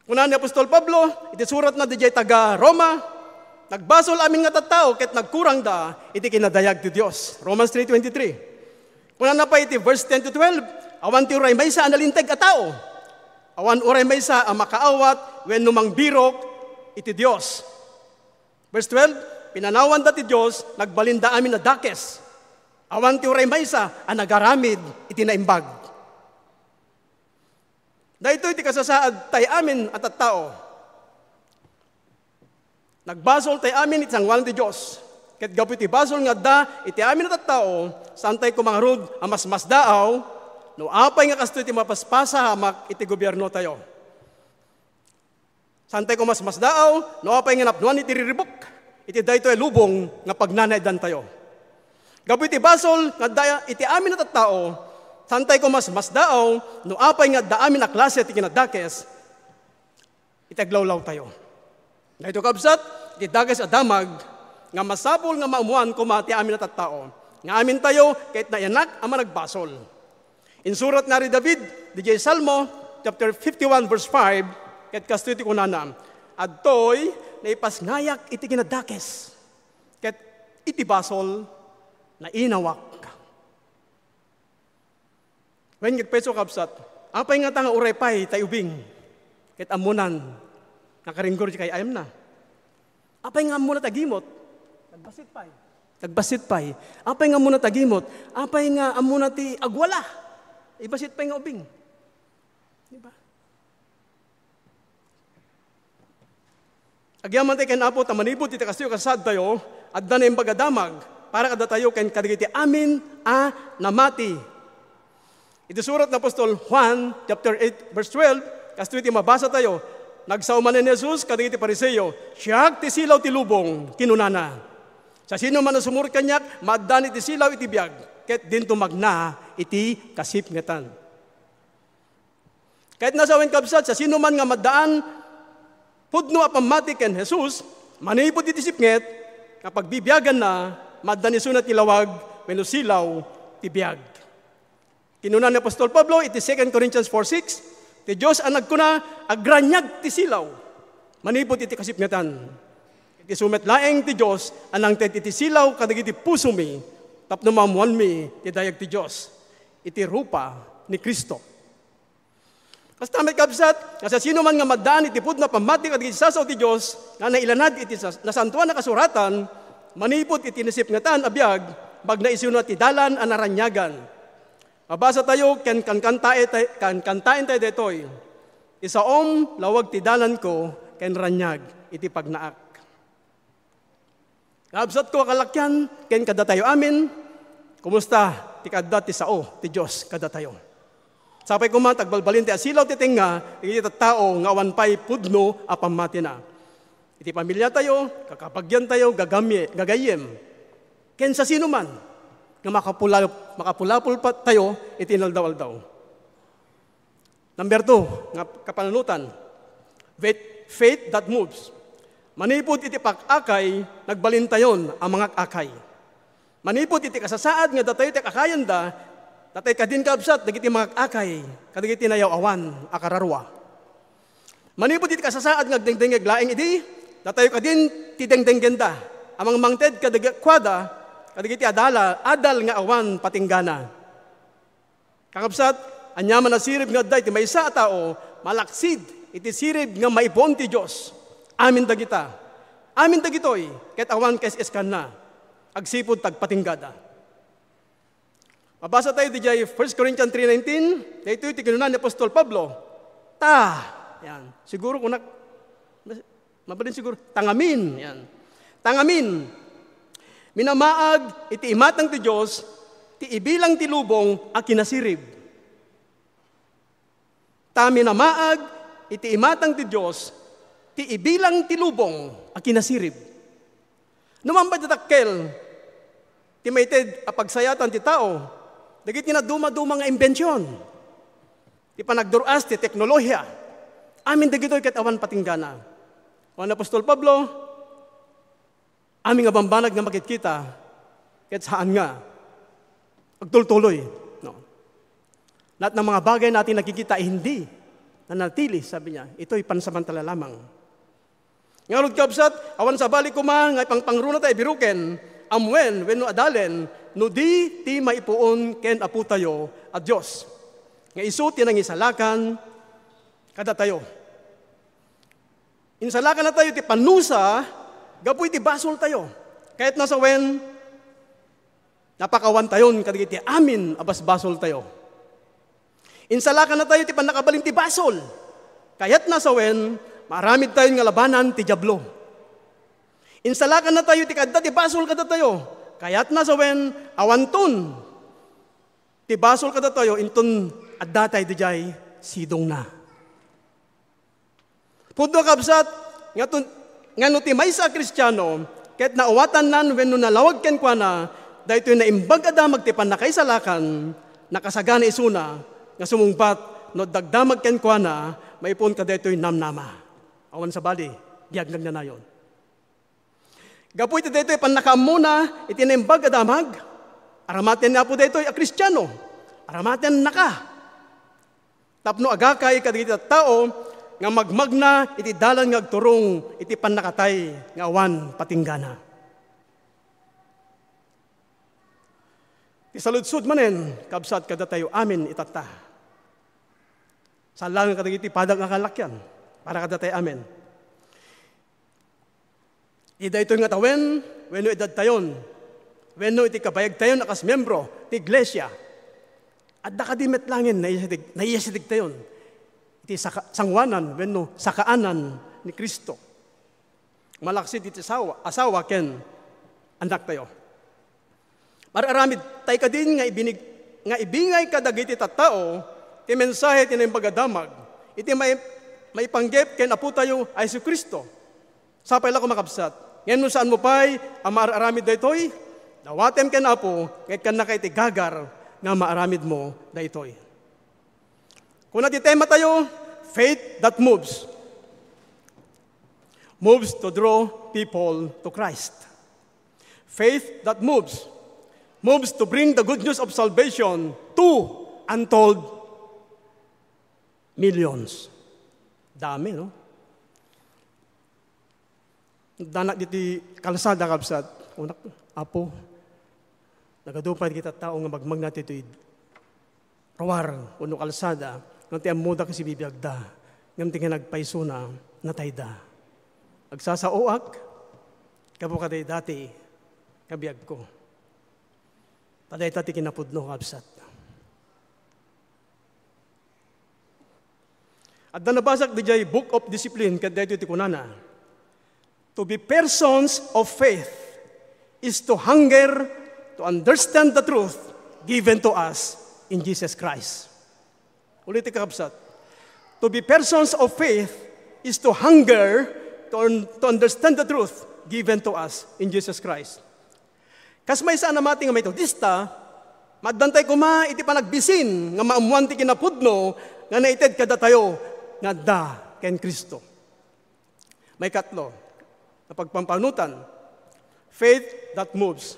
Kuna ni Apostol Pablo, iti surat na dijay taga Roma, nagbasol amin nga tattao, ket nagkurang da, iti kinadayag ti Dios. Romans 3:23. Kuna na pa iti verse 10-12, awan ti uray maysa analinteg a tao. Awan uray maysa a makaawat when numang birok iti Dios. Verse 12, pinanawan da ti Dios nagbalinda amin na dakes. Awan ti uray maysa a nagaramid iti naimbag. Daytoy iti kasasaad tay amin at tao. Nagbasol tayo amin iti sangwalan ti Diyos. Ket gapu iti basol nga da, iti amin na tattao, saan tayo kumangarod ang mas daaw, no apay nga kasto iti mapaspasa hamak iti gobyerno tayo. Saan tayo mas daaw, no apay nga napnuan iti riribok, iti dayto ay lubong nga pagnanaydan tayo. Gapu iti basol nga da, iti amin na tattao, saan tayo mas daaw, no apay nga da amin na klase iti kinadakes, iti aglawlaw tayo. Dahito kabsat, iti dagas adamag, nga masapol nga maamuan kumati amin at tao. Nga amin tayo, kahit na yanak, ama nagbasol. In surat nga ri David, DJ Salmo, chapter 51, verse 5, kahit kastuti ko nanam, adtoy, naipasngayak iti kinadakes, kahit iti basol, na inawak. When gitpeso kabsat, apay nga tanga urepay tayo ubing, kahit amunan, nakaringgor di kay ayam na. Apay nga muna tagimot, Tagbasit pay. Apay nga muna tagimot, apay nga amuna ti agwala. Ibasit pay nga ubing. Diba? Agyaman tayo kanapo, tamanipot iti kastiyo kasad tayo, at na yung bagadamag, para kada tayo ken kadigiti amin namati. Ito surat na Apostol Juan, chapter 8, verse 12, kastiyo iti mabasa tayo, nagsauman ni Jesus, kadigiti Pariseo, siyag ti silaw ti lubong, kinunana. Sa sino man na sumur kanyak, maddan iti silaw iti biyag, ket dinto magna iti kasipngetan. Kahit nasawen kabsat, sa sino man nga maddaan, pudno apamati ken Jesus, manipod iti sipnget, kapag bibiyagan na, maddan isunat ilawag, wenno silaw ti biyag. Kinunan ni Apostol Pablo, iti 2 Corinthians 4:6, ti Diyos ang nagkuna, agranyag ti silaw, manipod iti kasipngetan. Iti sumet laeng ti Diyos, anang iti silaw kadagiti puso mi, tapno mamuan mi, ti dayag ti Diyos, iti rupa ni Kristo. Basta may kabsat, sa sino man nga maddaan iti pud na pamati kadagiti sasaw ti Diyos, nga nailanad iti nasantuan na kasuratan, manipod iti nasipngatan abiyag, bag na isunat ti dalan anaranyagan. Mabasa tayo, kantain tayo detoy, isaom lawag ti dalan ko, ken ranyag iti pagnaak. Absat ko kalakyan, ken kada tayo amin, kumusta ti kadda ti sao, ti Diyos kada tayo. Sapay kuma, tagbalbalin ti asilaw ti tinga, iti tao nga awan pa'y pudno apamati na. Iti pamilya tayo, kakapagyan tayo, gagayem. Ken sa sino man, nga makapulapul pa tayo, iti naldaw-aldaw. Number 2, nga kapananutan, faith that moves. Manipod iti pakakay, nagbalintayon ang mga akay. Manipod iti kasasaad nga datayo iti akayan da, datay kadin kabsat, dagiti mga akay, kadagiti nayaw awan, akararwa. Manipod iti kasasaad nga dengdengeg laeng iti, datayo kadin ti dengdenggenda, amang mangted kwada, kadagiti adal nga awan patinggana. Kakabsat, anyaman na sirib nga day, ti maysa a tao, malaksid, iti sirib nga maipon ti Diyos. Amin dagita. Amin dagitoy, ket awan kes eskan na, agsipod tagpatinggada. Mabasa tayo di 1 Corinthians 3:19, dito iti kinunan ni Apostol Pablo, yan, siguro kung mabalin siguro, tangamin, yan. Tangamin, minamaag, iti imatang ti Diyos, ti ibilang ti lubong, a kinasirib. Minamaag, iti imatang ti Diyos, ti ibilang ti lubong, a kinasirib. Numambad datakkel, ti mayted a pagsayatan ti tao, dagiti na duma-duma nga imbensyon, ti panagduras ti teknolohiya, amin dagitoy ket awan patinggana. O Apostol Pablo, amin nga bambanag nga makikita, ket saan nga, agtultuloy. No. Lahat ng mga bagay natin nakikita ay hindi nanatili, sabi niya, ito'y pansamantala lamang. Ngarod kabsat, awan sa balik kuma, nga pangpangruna tayo biruken, amwen, wenno adalen, no di ti maipuon ken apu tayo at Diyos. Nga isu tinang isalakan, kada tayo. Insalakan na tayo ti panusa, gapoy ti basol tayo. Kahit nasa wen, napakawan tayon, kadigiti amin, abas basol tayo. Insalakan na tayo ti panakabalin ti basol. Kahit nasa wen, maramid tayo nga labanan ti diablo. Insalakan na tayo, ti kadda, ti basol kada tayo. Kayat na sawen, awanton. Ti basol kada tayo, inton adda tayo di jay, sidong na. Pudo kabsat, nga no ti maysa Kristiyano, kahit naawatan nan, when no nalawag ken kwa na, dahil ito'y naimbag adamag ti panakaisalakan, nakasagana isuna, nga sumungpat, no dagdamag ken kwa na, maipon ka dahil ito'y namnama. Awan sa bali, giagnag na nayon. Gapu ito dito panakaamuna, itinaimbag adamag, aramaten na po dito a Kristiyano, aramaten na ka. Tapno agakay kadigit at tao, nga magmagna, iti dalan nga agturong, iti panakatay, nga awan patinggana. Isaludsud manen, kabsat kada tayo amin itata. Salangan kadigiti padag nga kalakyan, para kada tayo amin. Ida ito nga tawen, wenno edad tayon, wenno iti kabayag tayon akas membro, ti iglesia. At nakadimet langin, naiyasidig tayon. Iti sangwanan, wenno sakaanan ni Kristo. Malaksid iti asawa ken anak tayo. Mararamid tay ka din nga ibingay kadagiti tattao, ti mensahe ti naimbag iti may panggep ken apo tayo ay si Kristo. Sapay lang ko makabsat. Ngayon saan mo pa'y ang maaramid daytoy? Dawatem ken apo, kahit kan na kay tigagar nga maaramid mo daytoy. Kung nati tema tayo, faith that moves. Moves to draw people to Christ. Faith that moves. Moves to bring the good news of salvation to untold millions. Dami, no? Danak diti kalsada kabsat, unak, apo, nagadupad kita tao nga magmag natin ito rawar, uno kalsada, nganti ang muda kasi bibiyagda, nganti nga nagpaiso na, natayda. Agsasaoak, kabo kaday dati, kabiyag ko. Taday tati kinapudno kabsat. At nanabasak di jay Book of Discipline, kada ito iti kunana. To be persons of faith is to hunger to understand the truth given to us in Jesus Christ. Ulit ikakabsat. To be persons of faith is to hunger to understand the truth given to us in Jesus Christ. Kas may saan na mating nga Metodista, madantay ko iti panagbisin nga maamuan ti kinapudno nga naited kada tayo nga da ken Kristo. May katlo. Pagpampanutan, faith that moves,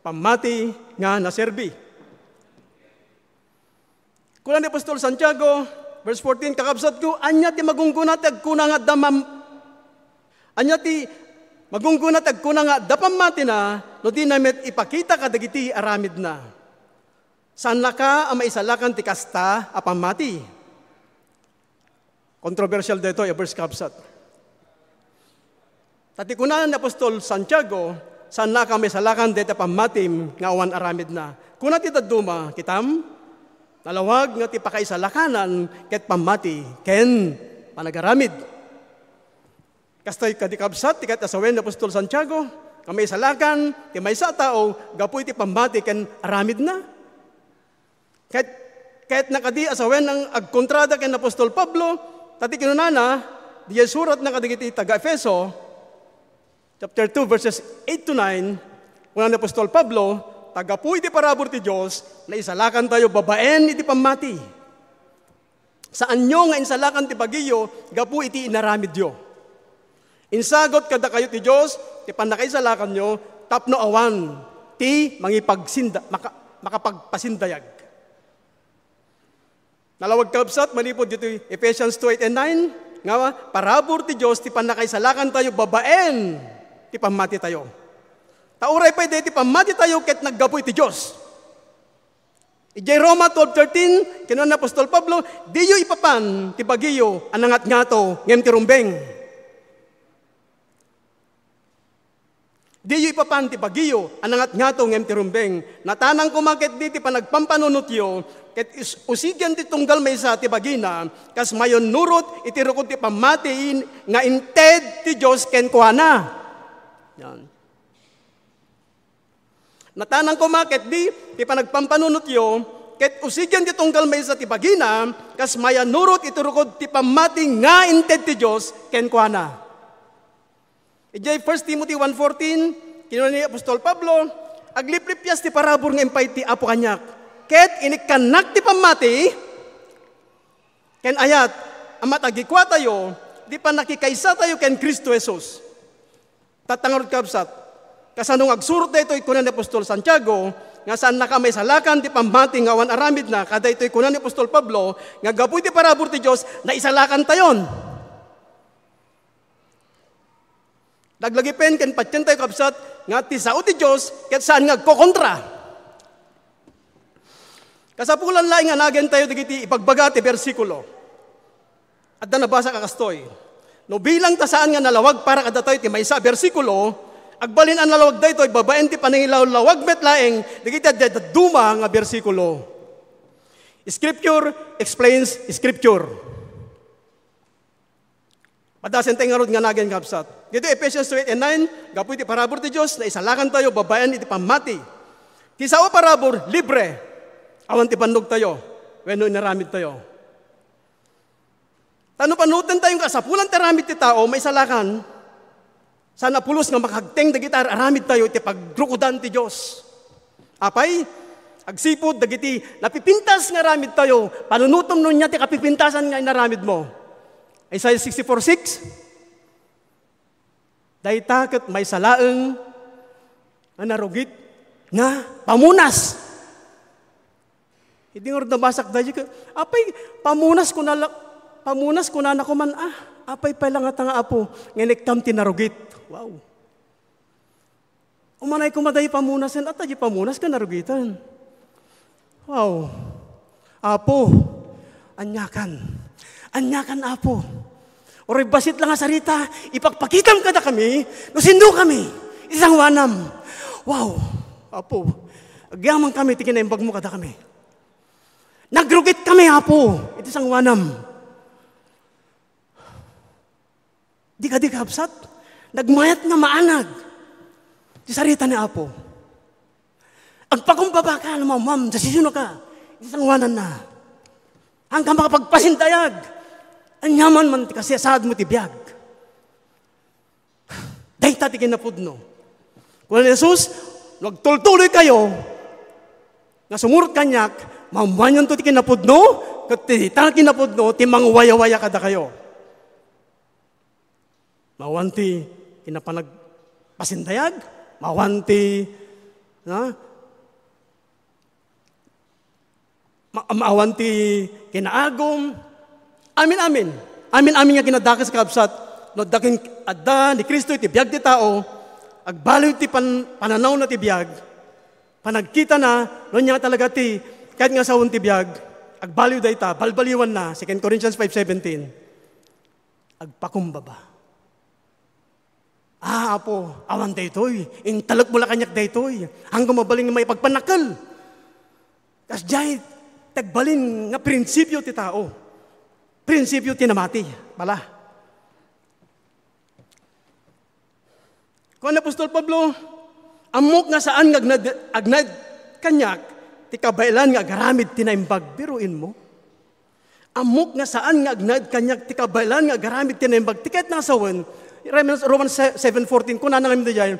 pamati nga naserbi. Kunan ni Apostol Santiago, verse 14, kakabsat ko, anya ti magunggunat agkuna nga damam, anya ti magunggunat agkuna nga dapamati na, no di namet ipakita kadagiti aramid na. Saan na ka ang maisalakan ti kasta apamati? Controversial dito, yung verse kakabsat. Tati kunan ni Apostol Santiago, saan na kami salakan dito pamatim nga awan aramid na. Kuna ti daduma, kitam, nalawag nga ti pakaisalakanan ket pamati, ken panagaramid. Kastoy kadikabsat, ti kat asawen ni Apostol Santiago, kami isalakan, ti maysa tao, gapuy ti pamati ken aramid na. Kahit nakadi asawen ang agkontrada ken Apostol Pablo, tati kinunana, di surat na kadigiti taga-Efeso, chapter 2, verses 8 to 9, kung ang Apostol Pablo, tagapuy ti parabor ti Diyos, na isalakan tayo babaen iti pamati. Saan nyo nga insalakan ti bagiyo, gapu iti inaramid yo. Insagot kada kayo ti Diyos, ti panakaisalakan nyo, tapno awan, ti makapagpasindayag. Nalawag kabsat, malipod dito Ephesians 2, 8 and 9, nga parabor ti Diyos, ti panakaisalakan tayo babaen, ti pamati tayo. Tauray pa ti pamati tayo ket naggapoy ti Diyos. Ijay Roma 12:13, kinuha na Apostol Pablo, diyo ipapan ti bagiyo anangat ngato ngem ti rumbeng. Diyo ipapan ti bagiyo anangat ngato ngem ti rumbeng. Natanang kumaket di ti panagpampanunot yo, ket usigyan ti tunggal maysa ti bagina, kas mayon nurot iti rukod ti pamati nga inted ti Diyos ken kuana. Yan. Natanang ko maket ti panagpampanunot yo, ket usigyan ti tunggal may sa ti bagina, kas maya nurot iturukod ti pamati nga inted ti Diyos, ken kuana. Ijay 1 Timothy 1:14, kinuha ni Apostol Pablo, agliplipyas ti parabor nga impay ti apo kanyak, ket inikanak ti pamati, ken ayat, amat agikwa tayo, di pa nakikaysa tayo ken Kristo Jesus. Tatangarod kabsat, kasanong agsurot da ito ikunan ni Apostol Santiago, nga saan nakamay salakan ti pamati nga wan aramid na, kada ito ikunan ni Apostol Pablo, nga gapoy ti parabor ti Diyos, na isalakan tayon. Daglagi pen, ken patyan tayo kabsat, nga ti sao ti Diyos, ket saan nga kokontra. Kasapulan laing nga nagen tayo, digiti ipagbaga ti bersikulo. At na nabasa kakastoy. No bilang tasaan nga nalawag para kada tayo ti maysa bersikulo, agbalin ang nalawag daytoy babaen ti panangilaw lawag met laeng digiti duma nga bersikulo. Scripture explains Scripture. Padasen tayo nga rod nga nagen kapsat. Dito Ephesians 2:8-9, gapoy ti parabor ti Diyos, na isalakan tayo, babayan iti pamati. Ti sao parabor, libre. Awan ti pandog tayo, wenno inaramid tayo. Tano panutan tayong kasapulan ti aramid ti tao, may isalakan, sana pulos nga makagteng dagitar aramid tayo, iti pagrukudan ti Diyos. Apay, agsipod, dagiti, napipintas nga aramid tayo, panunutom nun niya ti kapipintasan nga inaramid mo. Isaiah 64:6, dayta ket may salaeng anarugit nga pamunas. Hindi nga rin nabasak dahi ka, apay pamunas ko na nakuman, apay pala nga tanga apo, ngeniktam tinarugit. Wow. Umanay kumaday pamunasan, at tayo pamunas ka narugitan. Wow. Apo, anyakan apo. Oray basit lang nga sarita, ipagpakitam kada kami, nusindo kami, isang wanam. Wow, apo, agyaman kami, tikinaimbag mo kada kami. Nagrugit kami, apo, iti isang wanam. Di ka hapsat, nagmayat nga maanag, di sarita ni apo. Agpakumbaba ka, ma'am, dasisino ka, isang wanan na. Hanggang makapagpasintayag, ang yaman man ti kasi asad mo ti biyag. Dahi tati kinapudno. Kung Jesus, nagtultuloy kayo, nga sumurot kanyak, mamuanyan to ti kinapudno, kat ti tang kinapudno, ti mangwaya-waya kada kayo. Mawanti kinapanagpasintayag, mawanti, maawanti kinaagom. Amin nga kinadakas kaabsat, no daking adda ni Kristo iti biyag ti tao, agbaliw ti pananaw na ti biyag, panagkita na, no niya talaga ti, kahit nga sawon ti biyag, agbaliw da ita, balbaliwan na, 2 Corinthians 5:17, agpakumbaba. Apo, awan daytoy, intalak mula kanyak daytoy, hanggang mabaling may pagpanakal. Kas jay, tagbalin nga prinsipyo ti tao. Prinsipyo tinamati, pala. Kung Apostol Pablo, amok nga saan nga agnad kanyak, ti kabailan nga garamid tinaimbag, biruin mo. Amok nga saan nga agnad kanyak, ti kabailan nga garamid tinaimbag, tiket na sawan, Romans 7:14, kung nanangam na dyan,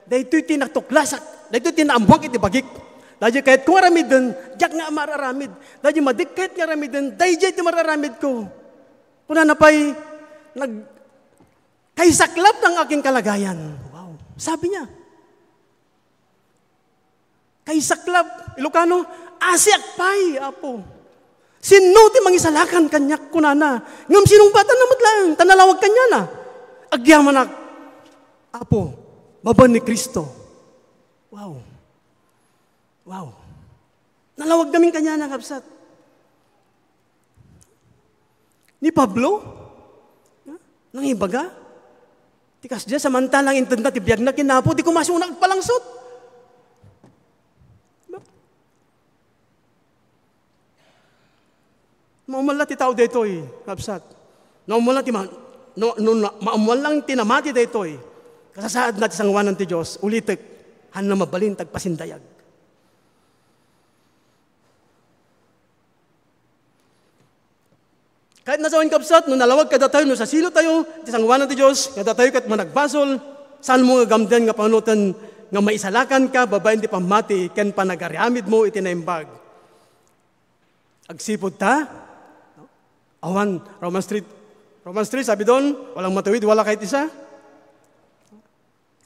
dahito'y tinaktuklasak, dahito'y tinaamwag iti bagik. Dahil kahit kung aramid din, diyak nga mararamid. Dahil madikit nga aramid din, dahil diyak mararamid ko. Kung napay, kaisaklap ng aking kalagayan. Wow. Sabi niya, kaisaklap, Ilocano, asiak pay, apo. Sino ti mangisalakan kanyak kunana? Ngam sinong bata na matlang, tanalawag kanya na. Agyamanak, apo, baban ni Kristo. Wow. Wow. Nalawag namin kanya ng kapsat. Ni Pablo, nang ibaga, tikas dyan, samantalang intenda, tibiyag na kinapo, di kumasyo nagpalangsot. Maumala ti tao dito kapsat. Maumala ti maamual lang tinamati dito Kasasaad natin sang wanan ti Diyos, ulitek, han na mabalin tagpasindayag. Kahit nasa awin kapsat, no nalawag kada tayo, no sa silo tayo, ti sang wanan ti Diyos, kada tayo kat managbasol, saan mo nga gamdan nga panutan, nga maisalakan ka, babayin ti pamati, ken panagariamid mo, itinaimbag. Agsipod ta, awan, Romans 3, sabi doon, walang matuwid, wala kahit isa.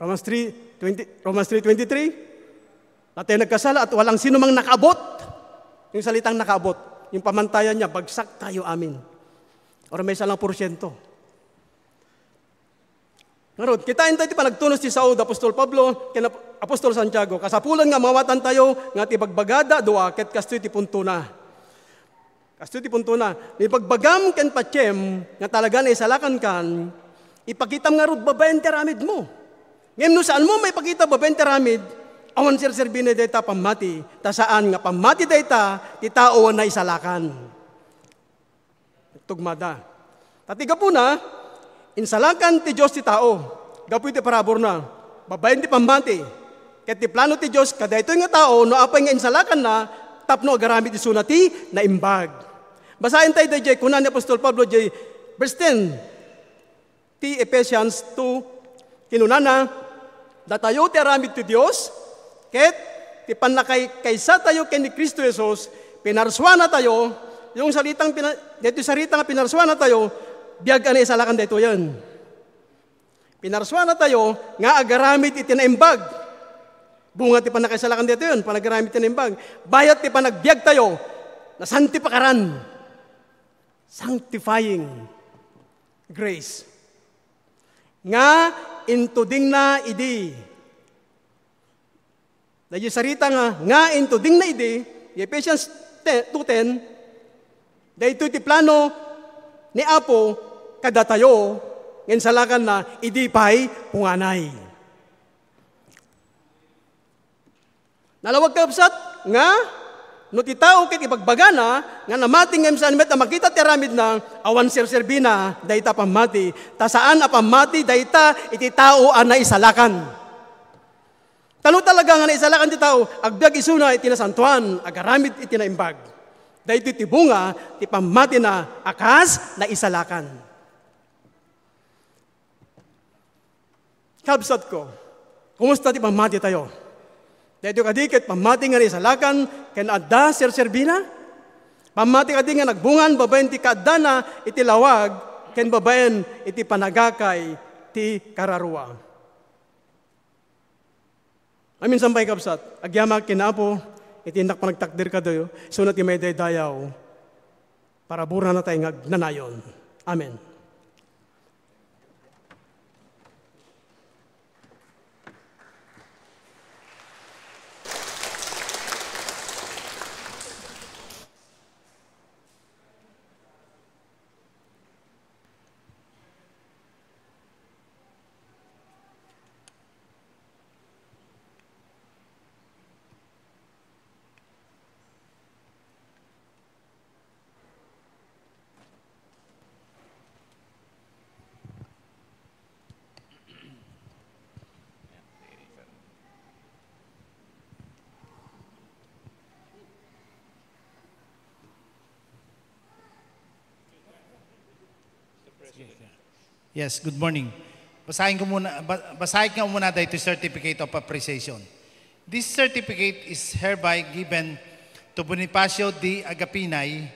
Romans 3:23, na tayo nagkasala at walang sino mang nakaabot. Yung salitang nakaabot, yung pamantayan niya, bagsak tayo amin. Or may isa lang porsyento. Ngayon, kitain tayo pa nagtunos ti Saud, Apostol Pablo, kina Apostol Santiago, kasapulan nga mawatan tayo, nga ti bagbagada, dua, ket kastoy ti punto na. Kastoy ti punto na. May pagbagam ken patsem, nga talaga na isalakan kan, ipakitam nga rod babayan tiramid mo. Ngayon no saan mo may pakita babayan tiramid, awan sir-serbine dayta pamati, ta saan nga pamati dayta, ti tao na isalakan. Tugmada. Tatiga po na, insalakan ti Diyos ti tao. Gapoy ti parabor na. Babayan ti pamati. Ket ti plano ti Diyos, kada ito nga tao, no apay nga insalakan na, tapno agaramit ti sunati na imbag. Basahin tayo day, kunan ni Apostol Pablo, verse 10, ti Ephesians 2, kinunana, datayo ti aramid ti Diyos, ket ti panakay kaysa tayo ken ni Kristo Jesus, pinarswana tayo, yung salitang dito sarita nga pinarswana tayo, biyag ana isalakan dito yan. Pinarswana tayo nga agaramit iti naimbag. Bunga ti panakaisalakan dito yun, panagaramit iti naimbag. Bayat ti panagbiag tayo, na santipakaran. Sanctifying grace. Nga intuding na idi. Dahil sarita nga intuding na idi, Ephesians 2:10, dahil ito'y plano ni Apo, kada tayo, ngayon salakan na, idipay punganay. Nalawag kapsat, nga, no ti tao kit ipagbagana, nga namating ngayon sa animet na makita tiramid na, awan sir-serbina, dahita pamati, ta saan a pamati, dahita iti tao na isalakan. Talo talaga nga na isalakan ti tao, agbiag isuna iti nasantuan, agaramid iti naimbag. Dahil ti bunga, ti pamati na akas na isalakan. Kabsat ko, kumusta ti pamati tayo? Dahil ti kadikit, pamati nga na isalakan, ken adda sir-serbina? Pamati ka nga nagbungan, babayan ti kadda na iti lawag, ken babayan iti panagakay ti kararua. Amin sampay kabsat, agyama kinapo, itindak pa nagtakdir ka doyo, sunat imay dayaw, para bura na tayo nagnanayon. Amen. Yes, good morning. Basahin ko muna dito Certificate of Appreciation. This certificate is hereby given to Bonifacio D. Agapinay,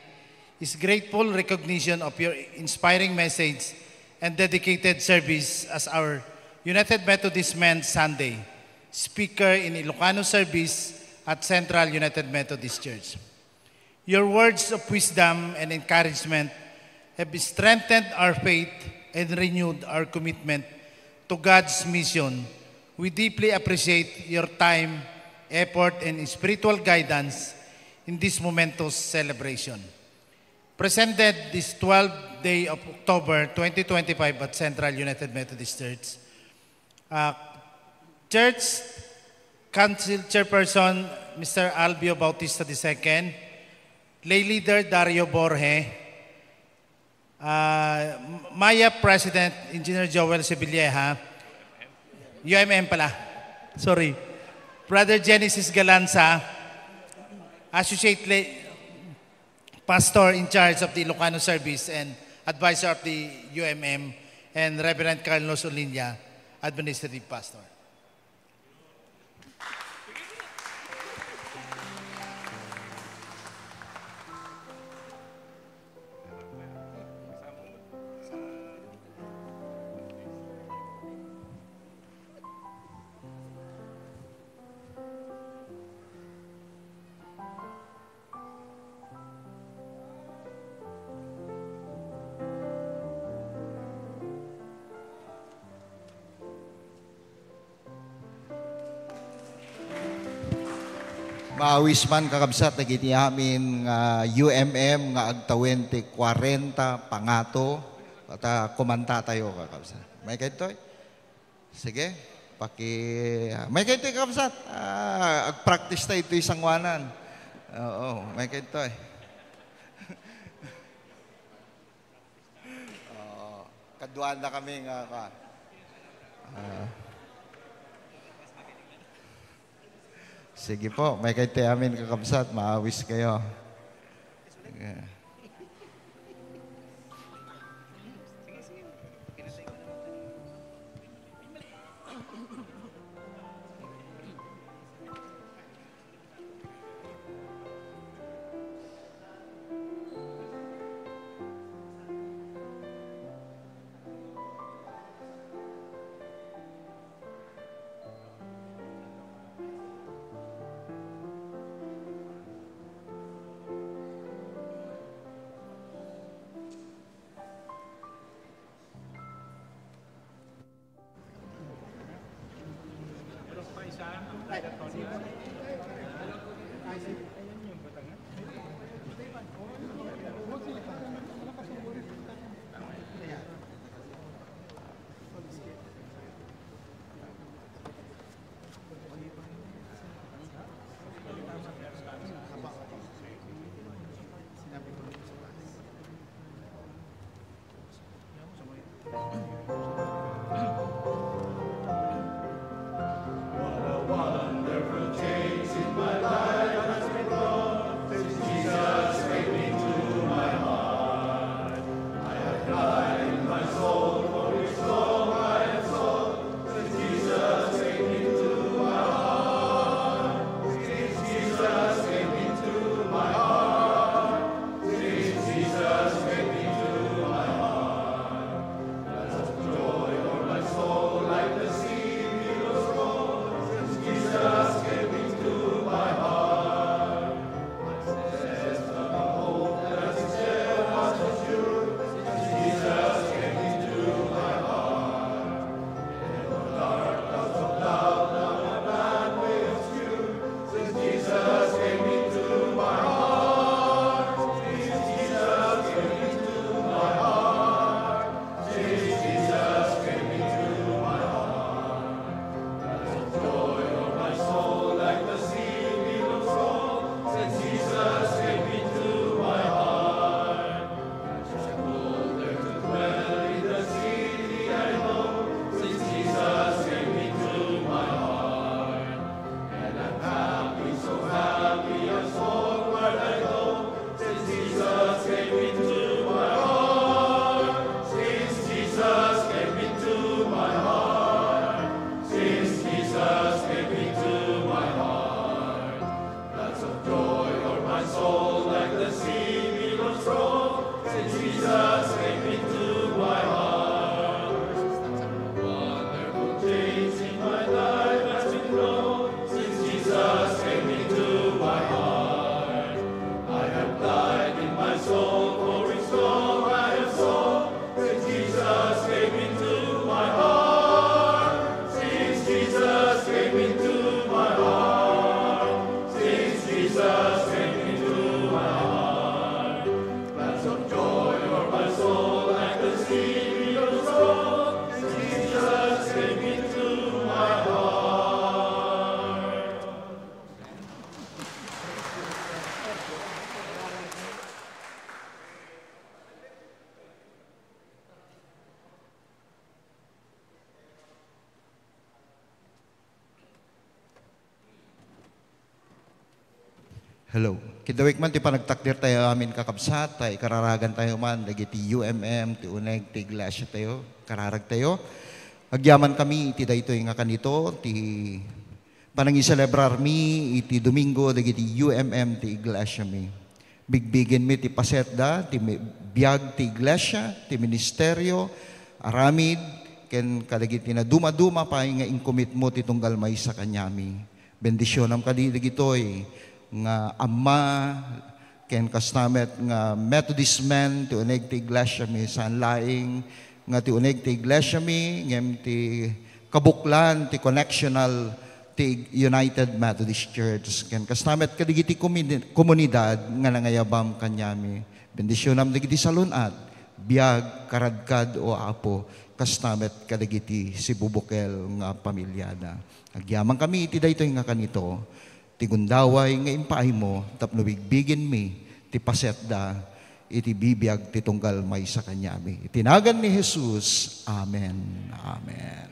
is grateful recognition of your inspiring message and dedicated service as our United Methodist Men's Sunday speaker in Ilocano service at Central United Methodist Church. Your words of wisdom and encouragement have strengthened our faith and renewed our commitment to God's mission. We deeply appreciate your time, effort, and spiritual guidance in this momentous celebration. Presented this 12th day of October 2025 at Central United Methodist Church. Church Council Chairperson Mr. Albio Bautista II, Lay Leader Dario Borge, Maya President Engineer Joel Sibilieja, UMM pala. Sorry. Brother Genesis Galanza, Associate Pastor in charge of the Ilocano Service and Advisor of the UMM, and Reverend Carlos Olinya, Administrative Pastor. Maawis man kakabsat, nagiti amin nga UMM nga agtawen ti 40 pangato at kumanta tayo kakabsat. May kahit to'y? Sige, may kahit to'y kakabsat. Ag-practice tayo ito'y sangwanan. Oo, may kahit to'y. Kaduan na kami nga sige po, may kahit tayo amin kakabsat, maawis kayo. Yeah. Hello. Kidawik man ti panagtakdir tayo amin kakabsat, tayo kararagan tayo man, dagiti UMM, ti uneg, ti iglesia tayo, kararag tayo. Agyaman kami, iti dayto nga kanito, ti panangiselebrar mi, iti Domingo, dagiti UMM, ti iglesia mi. Bigbigin mi ti pasetda, ti biag ti iglesia, ti ministeryo, aramid, ken kadagiti na duma-duma pa nga incommit mo ti tunggal may sa kanyami. Bendisyonam kadigitoy nga amma ken kastamet nga Methodist men ti uneg ti iglesia mi saan laing nga ti uneg ti iglesia mi ngem ti kabuklan ti connectional ti United Methodist Church ken kastamet kadigiti komunidad nga nangayabam kanyami. Bendisyonam digiti salunat biag karadkad o apo kastamet kadagiti si bubukel nga pamilyada. Agyaman kami iti daytoy nga kanito, ti gundaway nga impaay mo, tapno bigbigin mi, ti pasetda, iti bibiyag ti tunggal may sa kanyami. Itinagan ni Jesus. Amen. Amen.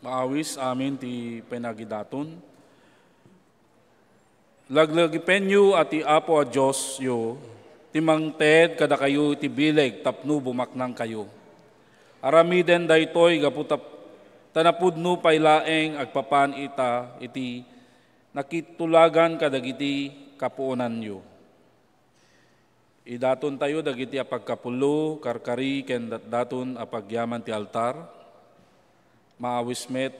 Maawis amin ti penagidaton. Laglagipenyo at ti apo a Diyos yo, timang ted kada kayo ti bileg tapno bumaknang kayo. Aramiden daytoy gaputap tanapudno paylaeng agpapan ita iti nakitulagan kadagiti kapuonan yo. Idaton tayo dagiti apagkapulo, karkari, ken daton apagyaman ti altar. Maawis met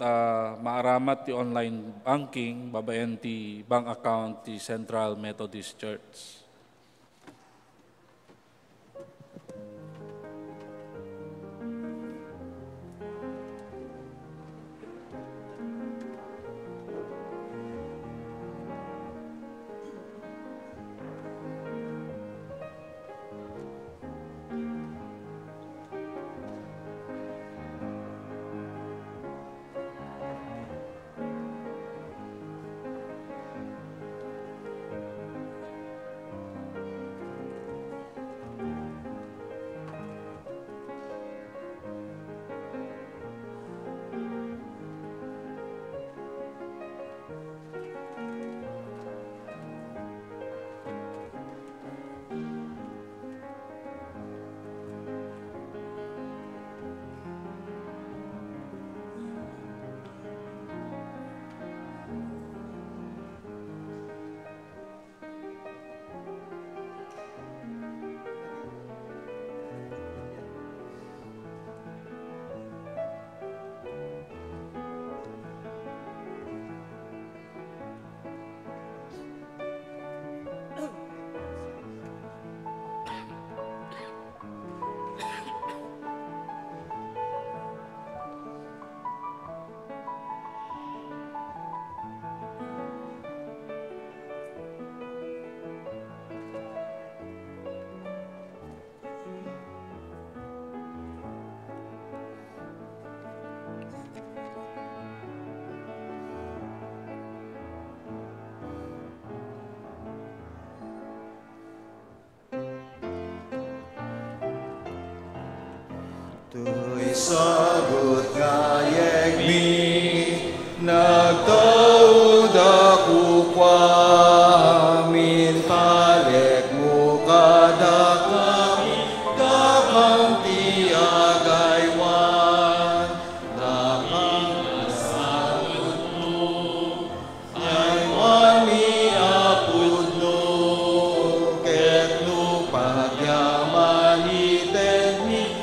maaramat ti online banking, babaen ti bank account ti Central Methodist Church. Tuy sagot ngayeg mi, nagtaud ako kwamin, palek mo kada kami, dakang ti agaywan, dakang nasagot mo, aywan mi apud no, ket no pagyaman ited mi,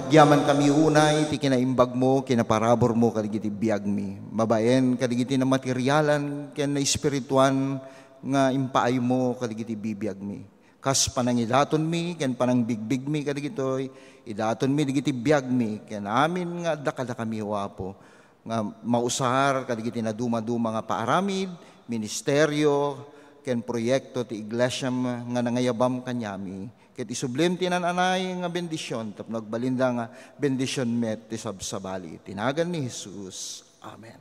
Gyaman kami unay, ti kinaimbag mo, kinaparabor mo, kadigiti biyag mi. Mabaen, kadigiti na materyalan, ken na espirituan, nga impaay mo, kadigiti bibiyag mi. Kas panang idaton mi, ken panang bigbig mi, kadigitoy, idaton mi, digiti biyag mi, ken amin nga dakada kami wapo. Nga mausar, kadigiti na duma-duma nga paaramid, ministeryo, ken proyekto ti iglesia nga nangayabam kanyami. Ket isublim ti nananay nga bendisyon, tapno agbalinda nga bendisyon met ti sabsabali. Tinagan ni Jesus. Amen.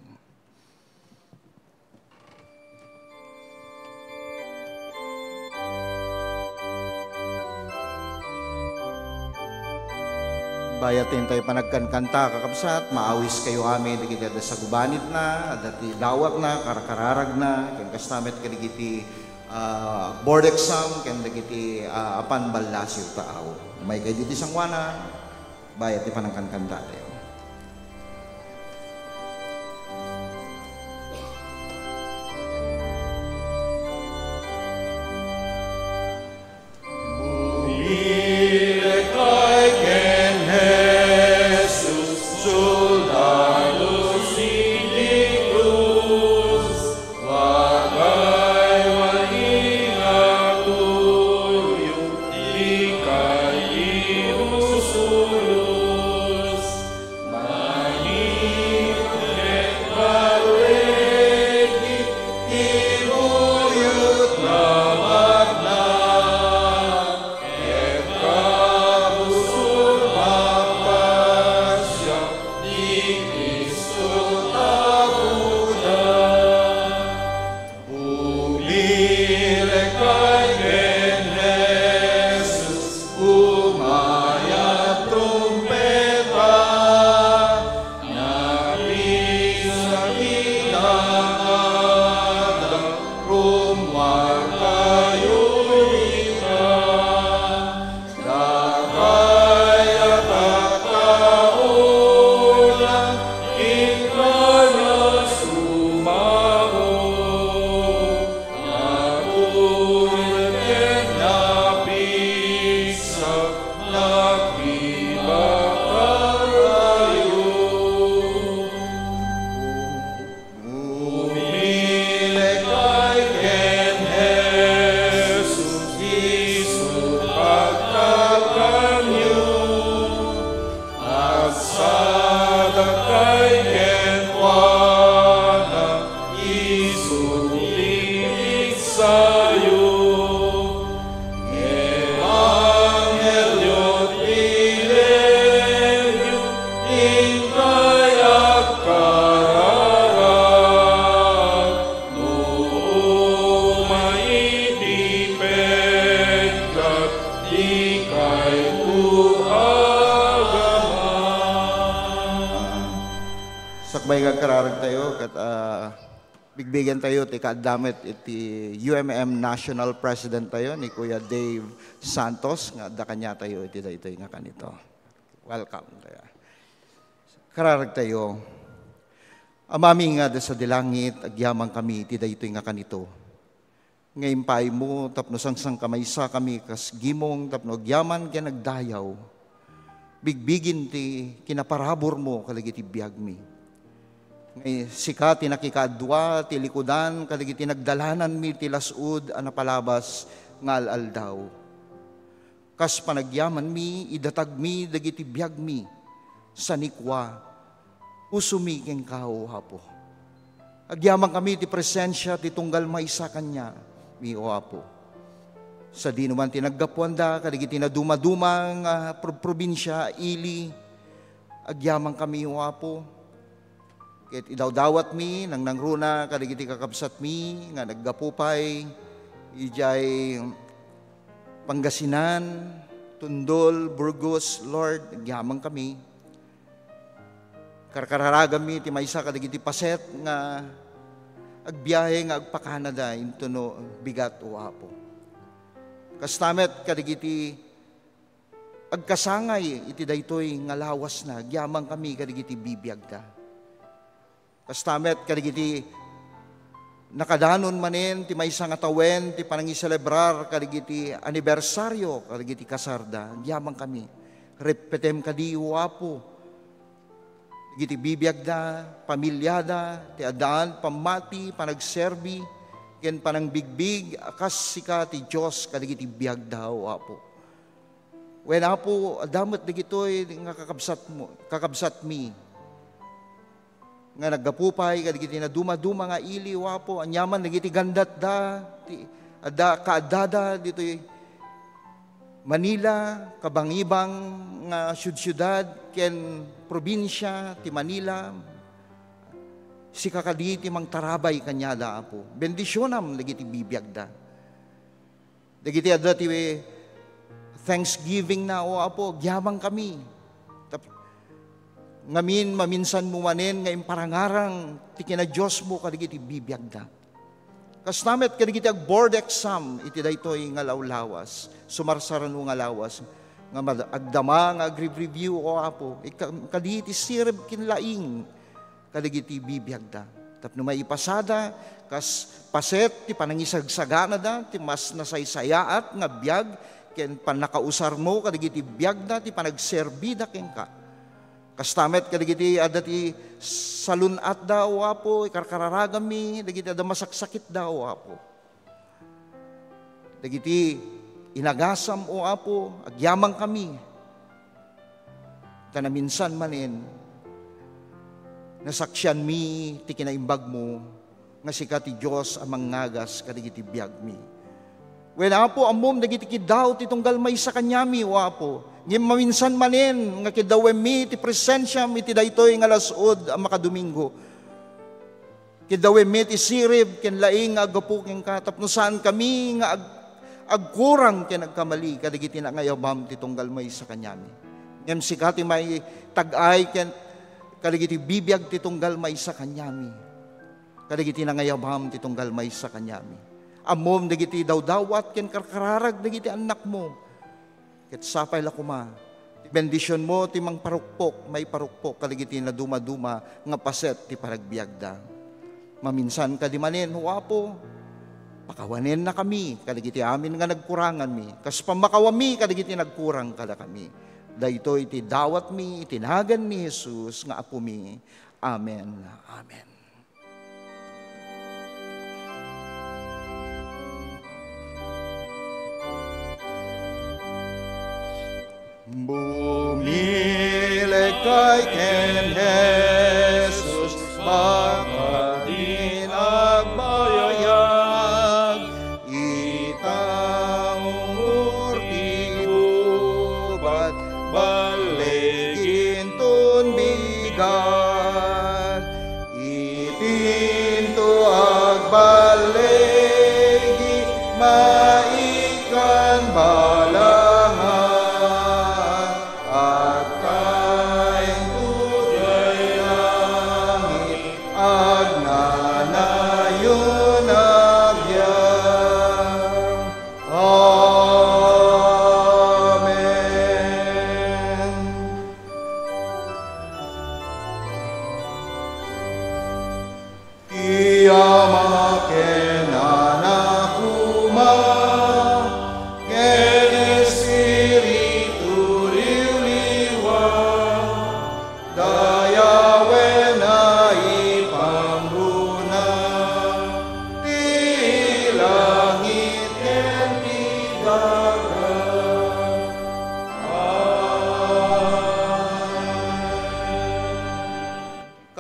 Bayatin tayo panagkankanta, kakabsat, maawis kayo amin, digiti sa gubanit na, dati dawat na, karakararag na, ken kastamet kadigiti board exam, ken digiti apan balasyo taaw. May kay diti sangwana, bayat ti panagkankanta tayo. Sakbay kararag tayo, kat bigbigan tayo, ti kaadamit iti UMM National President tayo, ni Kuya Dave Santos, nga da kanya tayo, iti da ito nga kanito. Welcome tayo. Kararag tayo, amami nga da sa dilangit, agyamang kami, iti da ito nga kanito. Ngayon pa'y mo, tapno sang kamaysa kami, kas gimong, tapno agyaman kaya nagdayaw. Bigbigin ti kinaparabor mo, kalagiti biyag mi. Ngay sika tinakikadwa, ti likudan, kalagiti nagdalanan mi, ti lasud, anapalabas, ngal aldaw. Kas panagyaman mi, idatag mi, dagiti biyag mi, sanikwa, usumi keng kao hapo. Agyaman kami, ti presensya, ti tunggal maysa kanya, mi o hapo. Sa di naman tinaggapuanda, kadigiti na dumadumang probinsya, ili, agyaman kami wapo. Ket idawdawat mi, nang nangruna, kadigiti kakabsat mi, nga naggapupay, ijay Pangasinan, Tundol, Burgos, Lord, agyaman kami. Karkararagam mi, ti maysa kadigiti paset, nga agbiyahe nga agpa-Canada, into no bigat o wapo. Kastamet kadigiti agkasangay iti daytoy nga lawas na gyamang kami kadigiti bibiyag ta. Kastamet kadigiti nakadanon manen ti maysa nga tawen ti panangiselebrar kadigiti anibersaryo kadigiti kasarda gyamang kami repetem kadi Apo. Dagiti bibiyag da, pamilyada, ti adaan, pamati, panagserbi, ken panang bigbig, akas sika ti Diyos kadagiti biyag da Apo. When Apo, adamot dagitoy nga kakabsat mi, nga naggapupay, kadagiti na duma-duma nga ili, Apo, anyaman, dagiti gandat da, kaadada, dito'y Manila, kabangibang nga syudad, ken probinsya, ti Manila, si kakadi ti mang tarabay kanyada, Apo. Bendisyonam, dagiti bibiyag da. Dagiti adda ti Thanksgiving na, o Apo, gyamang kami. Ngamin, maminsan mo manen, ngayon parangarang, ti kina Diyos mo, kadagiti bibiyag da. Kas namet, kadagiti ag board exam, iti daytoy nga lawlawas, sumarsaran nga lawas, nga agdama, nga ag-review, o Apo, kadagiti sirib kinlaing, kadagiti bibiyag da. Tapno may ipasada, kas paset, ti panangisagsagana da, ti mas nasaysayaat, nga biyag, ken panakausar mo, kadagiti biyag da, ti panagserbida ken ka. Kastamet kadagiti adati salunat daw, Apo, ikarkararagami, dagiti ada masaksakit daw, Apo. Dagiti inagasam, o Apo, agyamang kami. Tanaminsan manin, nasaksyan mi, ti kinaimbag mo, nga sika ti Diyos amang ngagas kadagiti biyag mi. When Apo, amom, dagiti kidaw, ti tunggal may sa kanyami, o Apo, ngim maminsan manin, nga kidawem mi, ti presensyam, iti daytoy nga lasod, ang makadomingo. Kidawem mi, ti sirib, ken laing nga agapuking katap, no saan kami, nga agkurang, ken agkamali, kadagiti na ngayabam, ti tunggal may sa kanyami. Ngim sikati may tagay, ken kadagiti bibiyag, ti tunggal may sa kanyami. Kadagiti na ngayabam, ti tunggal may sa kanyami. Amom, dagiti daw-dawat, ken karkararag, dagiti anak mo. Ket sapay la kuma, ti bendisyon mo, ti mang parukpok, may parukpok, kadagiti na duma-duma, nga paset, ti paragbiag da. Maminsan kadimanin, Apo, pakawanin na kami, kadagiti amin nga nagkurangan mi, kas pamakawami, kadagiti nagkurang kada kami. Daytoy iti dawat mi, itinagan ni Jesus, nga Apo mi. Amen. Amen. Bumili kay ken Jesus, baka din agbayag, itang murti ubat, baligin tun bigat, itinto agbaligi, maikan balangan,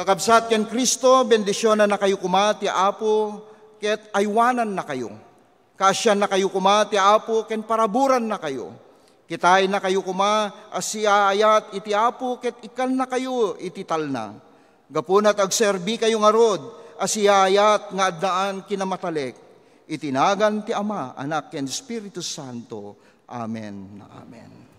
kakabsat ken Kristo, bendisyonan na kayo kuma, ti Apo, ket aywanan na kayo. Kasyan na kayo kuma, ti Apo, ken paraburan na kayo. Kitay na kayo kuma, asiayat iti Apo, ket ikan na kayo, iti talna. Gapunat agserbi kayo nga rod, asiayat nga addaan kinamatalek. Itinagan ti Ama, Anak, ken Espiritu Santo. Amen. Amen.